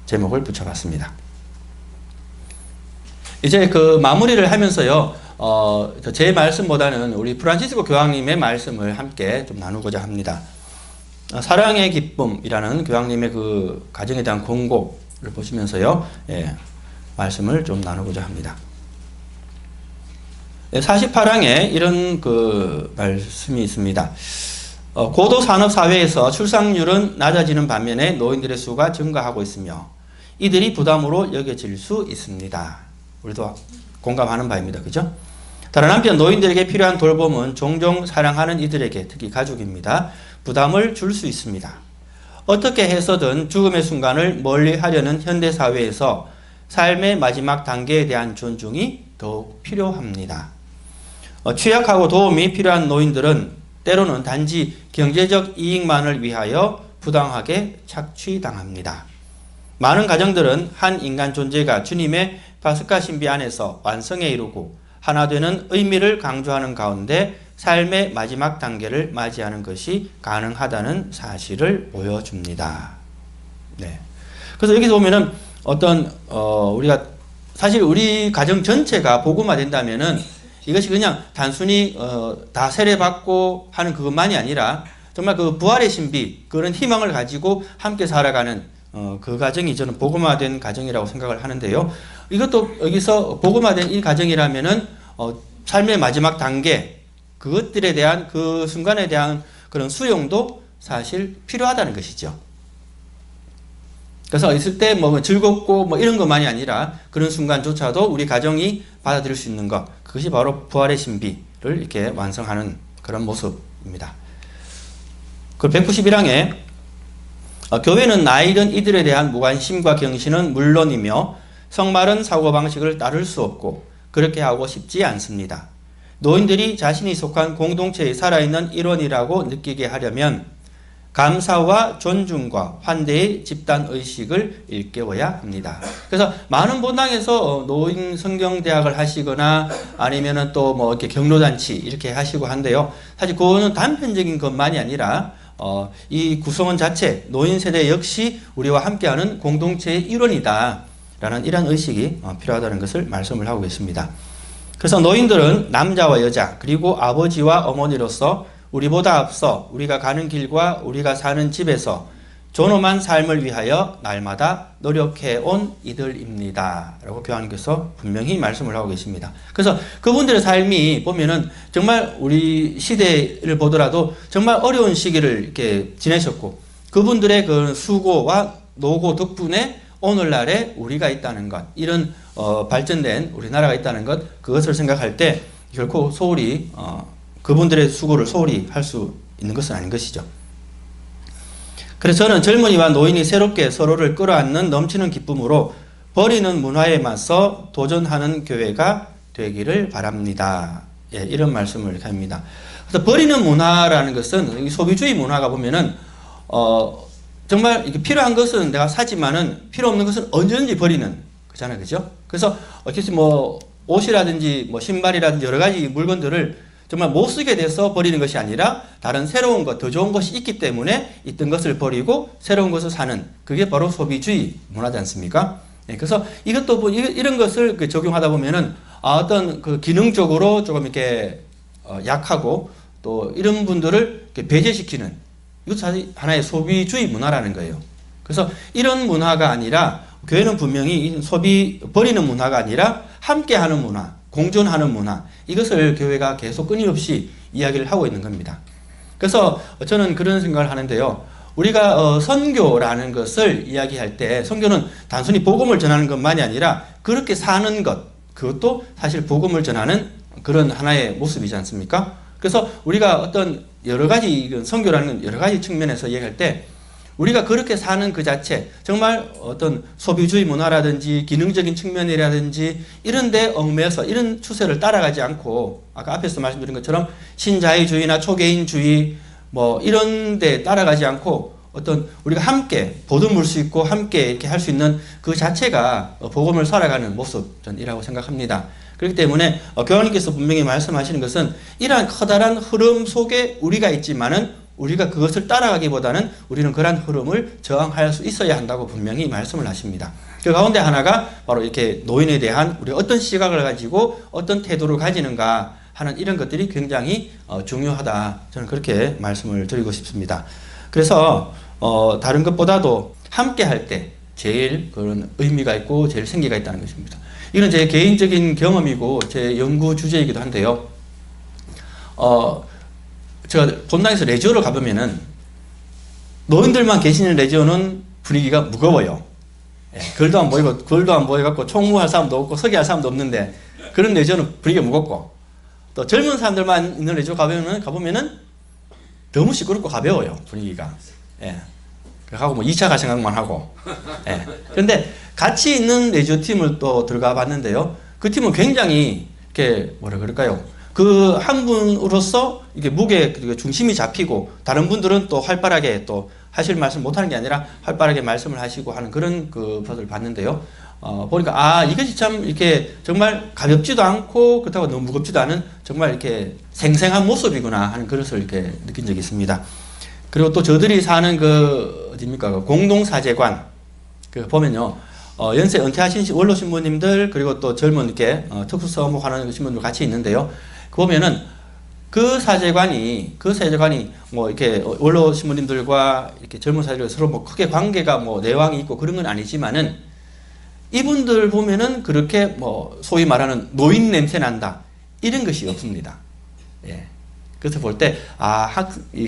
제목을 붙여봤습니다. 이제 그 마무리를 하면서요, 제 말씀보다는 우리 프란치스코 교황님의 말씀을 함께 좀 나누고자 합니다. 사랑의 기쁨이라는 교황님의 그 가정에 대한 권고를 보시면서요, 예, 말씀을 좀 나누고자 합니다. 48항에 이런 그 말씀이 있습니다. 고도 산업 사회에서 출산율은 낮아지는 반면에 노인들의 수가 증가하고 있으며 이들이 부담으로 여겨질 수 있습니다. 우리도 공감하는 바입니다. 그죠? 다른 한편 노인들에게 필요한 돌봄은 종종 사랑하는 이들에게, 특히 가족입니다, 부담을 줄 수 있습니다. 어떻게 해서든 죽음의 순간을 멀리하려는 현대사회에서 삶의 마지막 단계에 대한 존중이 더욱 필요합니다. 취약하고 도움이 필요한 노인들은 때로는 단지 경제적 이익만을 위하여 부당하게 착취당합니다. 많은 가정들은 한 인간 존재가 주님의 파스카 신비 안에서 완성에 이르고 하나 되는 의미를 강조하는 가운데 삶의 마지막 단계를 맞이하는 것이 가능하다는 사실을 보여줍니다. 네. 그래서 여기서 보면은 우리가 사실 우리 가정 전체가 복음화 된다면은 이것이 그냥 단순히 다 세례받고 하는 그것만이 아니라 정말 그 부활의 신비, 그런 희망을 가지고 함께 살아가는 그 가정이 저는 복음화된 가정이라고 생각을 하는데요. 이것도 여기서 복음화된 이 가정이라면은 삶의 마지막 단계, 그것들에 대한 그 순간에 대한 그런 수용도 사실 필요하다는 것이죠. 그래서 있을 때 뭐 즐겁고 뭐 이런 것만이 아니라 그런 순간조차도 우리 가정이 받아들일 수 있는 것, 그것이 바로 부활의 신비를 이렇게 완성하는 그런 모습입니다. 그 191항에 교회는 나이 든 이들에 대한 무관심과 경신은 물론이며 성마른 사고방식을 따를 수 없고 그렇게 하고 싶지 않습니다. 노인들이 자신이 속한 공동체의 살아있는 일원이라고 느끼게 하려면 감사와 존중과 환대의 집단의식을 일깨워야 합니다. 그래서 많은 본당에서 노인 성경대학을 하시거나 아니면은 또 뭐 이렇게 경로잔치 이렇게 하시고 한데요. 사실 그거는 단편적인 것만이 아니라 이 구성원 자체, 노인 세대 역시 우리와 함께하는 공동체의 일원이다 라는 이런 의식이 필요하다는 것을 말씀을 하고 있습니다. 그래서 노인들은 남자와 여자 그리고 아버지와 어머니로서 우리보다 앞서 우리가 가는 길과 우리가 사는 집에서 존엄한 삶을 위하여 날마다 노력해온 이들입니다 라고 교황님께서 분명히 말씀을 하고 계십니다. 그래서 그분들의 삶이 보면은 정말 우리 시대를 보더라도 정말 어려운 시기를 이렇게 지내셨고 그분들의 그 수고와 노고 덕분에 오늘날에 우리가 있다는 것, 이런 발전된 우리나라가 있다는 것, 그것을 생각할 때 결코 소홀히 그분들의 수고를 소홀히 할 수 있는 것은 아닌 것이죠. 그래서 저는 젊은이와 노인이 새롭게 서로를 끌어안는 넘치는 기쁨으로 버리는 문화에 맞서 도전하는 교회가 되기를 바랍니다. 예, 이런 말씀을 이렇게 합니다. 그래서 버리는 문화라는 것은 소비주의 문화가 보면은 정말 이게 필요한 것은 내가 사지만은 필요 없는 것은 언제든지 버리는 거잖아요, 그죠? 그래서 어쨌든 뭐 옷이라든지 뭐 신발이라든지 여러 가지 물건들을 정말 못 쓰게 돼서 버리는 것이 아니라 다른 새로운 것, 더 좋은 것이 있기 때문에 있던 것을 버리고 새로운 것을 사는, 그게 바로 소비주의 문화지 않습니까? 예, 그래서 이것도 이런 것을 적용하다 보면은 어떤 그 기능적으로 조금 이렇게 약하고 또 이런 분들을 이렇게 배제시키는, 이것도 사실 하나의 소비주의 문화라는 거예요. 그래서 이런 문화가 아니라 교회는 분명히 버리는 문화가 아니라 함께하는 문화, 공존하는 문화, 이것을 교회가 계속 끊임없이 이야기를 하고 있는 겁니다. 그래서 저는 그런 생각을 하는데요. 우리가 선교라는 것을 이야기할 때 선교는 단순히 복음을 전하는 것만이 아니라 그렇게 사는 것, 그것도 사실 복음을 전하는 그런 하나의 모습이지 않습니까? 그래서 우리가 어떤 여러 가지 선교라는 여러 가지 측면에서 얘기할 때 우리가 그렇게 사는 그 자체, 정말 어떤 소비주의 문화라든지 기능적인 측면이라든지 이런 데 얽매여서 이런 추세를 따라가지 않고 아까 앞에서 말씀드린 것처럼 신자유주의나 초개인주의 뭐 이런 데 따라가지 않고 어떤 우리가 함께 보듬을 수 있고 함께 이렇게 할 수 있는 그 자체가 복음을 살아가는 모습이라고 생각합니다. 그렇기 때문에 교황님께서 분명히 말씀하시는 것은 이러한 커다란 흐름 속에 우리가 있지만은 우리가 그것을 따라가기보다는 우리는 그러한 흐름을 저항할 수 있어야 한다고 분명히 말씀을 하십니다. 그 가운데 하나가 바로 이렇게 노인에 대한 우리 어떤 시각을 가지고 어떤 태도를 가지는가 하는 이런 것들이 굉장히 중요하다. 저는 그렇게 말씀을 드리고 싶습니다. 그래서 다른 것보다도 함께 할 때 제일 그런 의미가 있고 제일 생기가 있다는 것입니다. 이건 제 개인적인 경험이고 제 연구 주제이기도 한데요. 제가 본당에서 레지오를 가보면은 노인들만 계시는 레지오는 분위기가 무거워요. 예, 글도 안 보이고 글도 안 보여갖고 총무할 사람도 없고 서기할 사람도 없는데 그런 레지오는 분위기가 무겁고 또 젊은 사람들만 있는 레지오 가보면은 너무 시끄럽고 가벼워요, 분위기가. 예. 하고 뭐 2차 갈 생각만 하고. 예. 그런데 같이 있는 레지오 팀을 또 들어가 봤는데요. 그 팀은 굉장히 이렇게 뭐라 그럴까요? 그 한 분으로서 이게 무게 중심이 잡히고 다른 분들은 또 활발하게 또 하실 말씀 못하는 게 아니라 활발하게 말씀을 하시고 하는 그런 것을 봤는데요. 보니까 이것이 참 이렇게 정말 가볍지도 않고 그렇다고 너무 무겁지도 않은 정말 이렇게 생생한 모습이구나 하는 그것을 이렇게 느낀 적이 있습니다. 그리고 또 저들이 사는 어디입니까? 공동사제관. 보면요. 연세 은퇴하신 원로 신부님들 그리고 또 젊은 이렇게 특수서목하는 신부님들 같이 있는데요. 보면은 그 사제관이 뭐 이렇게 원로 신부님들과 이렇게 젊은 사제들 서로 뭐 크게 관계가 뭐 내왕이 있고 그런 건 아니지만은 이분들 보면은 그렇게 뭐 소위 말하는 노인 냄새 난다 이런 것이 없습니다. 예. 그래서 볼 때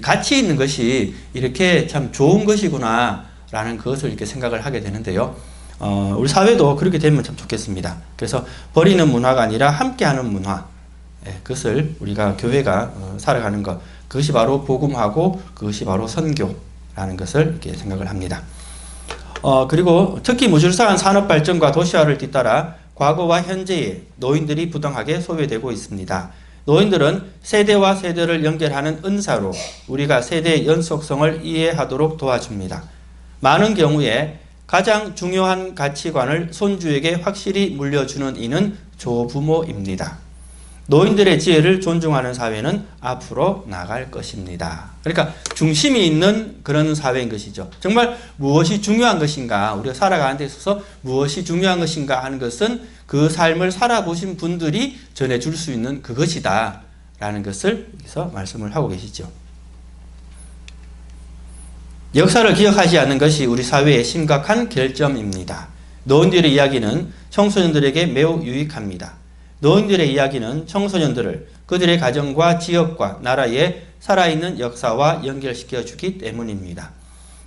같이 있는 것이 이렇게 참 좋은 것이구나라는 것을 이렇게 생각을 하게 되는데요. 우리 사회도 그렇게 되면 참 좋겠습니다. 그래서 버리는 문화가 아니라 함께하는 문화. 예, 그것을 우리가 교회가 살아가는 것, 그것이 바로 복음하고 그것이 바로 선교라는 것을 이렇게 생각을 합니다. 그리고 특히 무질서한 산업 발전과 도시화를 뒤따라 과거와 현재에 노인들이 부당하게 소외되고 있습니다. 노인들은 세대와 세대를 연결하는 은사로 우리가 세대의 연속성을 이해하도록 도와줍니다. 많은 경우에 가장 중요한 가치관을 손주에게 확실히 물려주는 이는 조부모입니다. 노인들의 지혜를 존중하는 사회는 앞으로 나갈 것입니다. 그러니까 중심이 있는 그런 사회인 것이죠. 정말 무엇이 중요한 것인가, 우리가 살아가는 데 있어서 무엇이 중요한 것인가 하는 것은 그 삶을 살아보신 분들이 전해줄 수 있는 그것이다 라는 것을 여기서 말씀을 하고 계시죠. 역사를 기억하지 않는 것이 우리 사회의 심각한 결점입니다. 노인들의 이야기는 청소년들에게 매우 유익합니다. 노인들의 이야기는 청소년들을 그들의 가정과 지역과 나라의 살아있는 역사와 연결시켜 주기 때문입니다.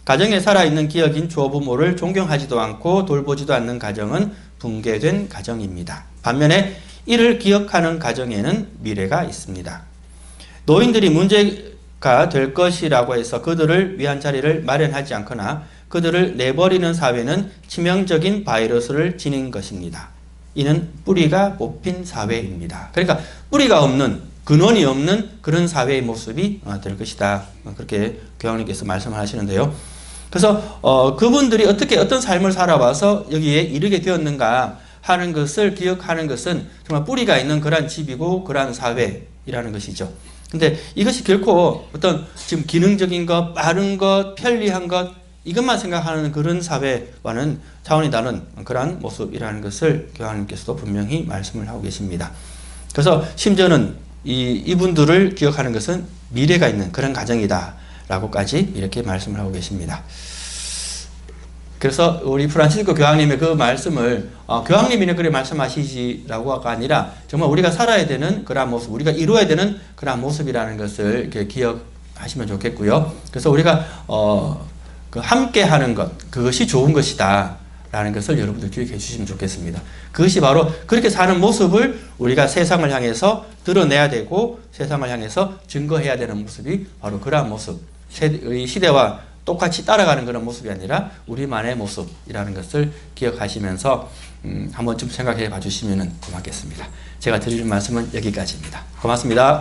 가정에 살아있는 기억인 조부모를 존경하지도 않고 돌보지도 않는 가정은 붕괴된 가정입니다. 반면에 이를 기억하는 가정에는 미래가 있습니다. 노인들이 문제가 될 것이라고 해서 그들을 위한 자리를 마련하지 않거나 그들을 내버리는 사회는 치명적인 바이러스를 지닌 것입니다. 이는 뿌리가 뽑힌 사회입니다. 그러니까 뿌리가 없는, 근원이 없는 그런 사회의 모습이 될 것이다. 그렇게 교황님께서 말씀을 하시는데요. 그래서 그분들이 어떻게 어떤 삶을 살아와서 여기에 이르게 되었는가 하는 것을 기억하는 것은 정말 뿌리가 있는 그러한 집이고 그러한 사회이라는 것이죠. 근데 이것이 결코 어떤 지금 기능적인 것, 빠른 것, 편리한 것 이것만 생각하는 그런 사회와는 차원이 다른 그러한 모습이라는 것을 교황님께서도 분명히 말씀을 하고 계십니다. 그래서 심지어는 이분들을 기억하는 것은 미래가 있는 그런 가정이다 라고까지 이렇게 말씀을 하고 계십니다. 그래서 우리 프란치스코 교황님의 그 말씀을 교황님이 그렇게 말씀하시지라고가 아니라 정말 우리가 살아야 되는 그러한 모습, 우리가 이루어야 되는 그러한 모습이라는 것을 이렇게 기억하시면 좋겠고요. 그래서 우리가 그 함께하는 것, 그것이 좋은 것이다 라는 것을 여러분들 기억해 주시면 좋겠습니다. 그것이 바로 그렇게 사는 모습을 우리가 세상을 향해서 드러내야 되고 세상을 향해서 증거해야 되는 모습이 바로 그러한 모습, 이 시대와 똑같이 따라가는 그런 모습이 아니라 우리만의 모습이라는 것을 기억하시면서 한번 좀 생각해 봐 주시면 고맙겠습니다. 제가 드리는 말씀은 여기까지입니다. 고맙습니다.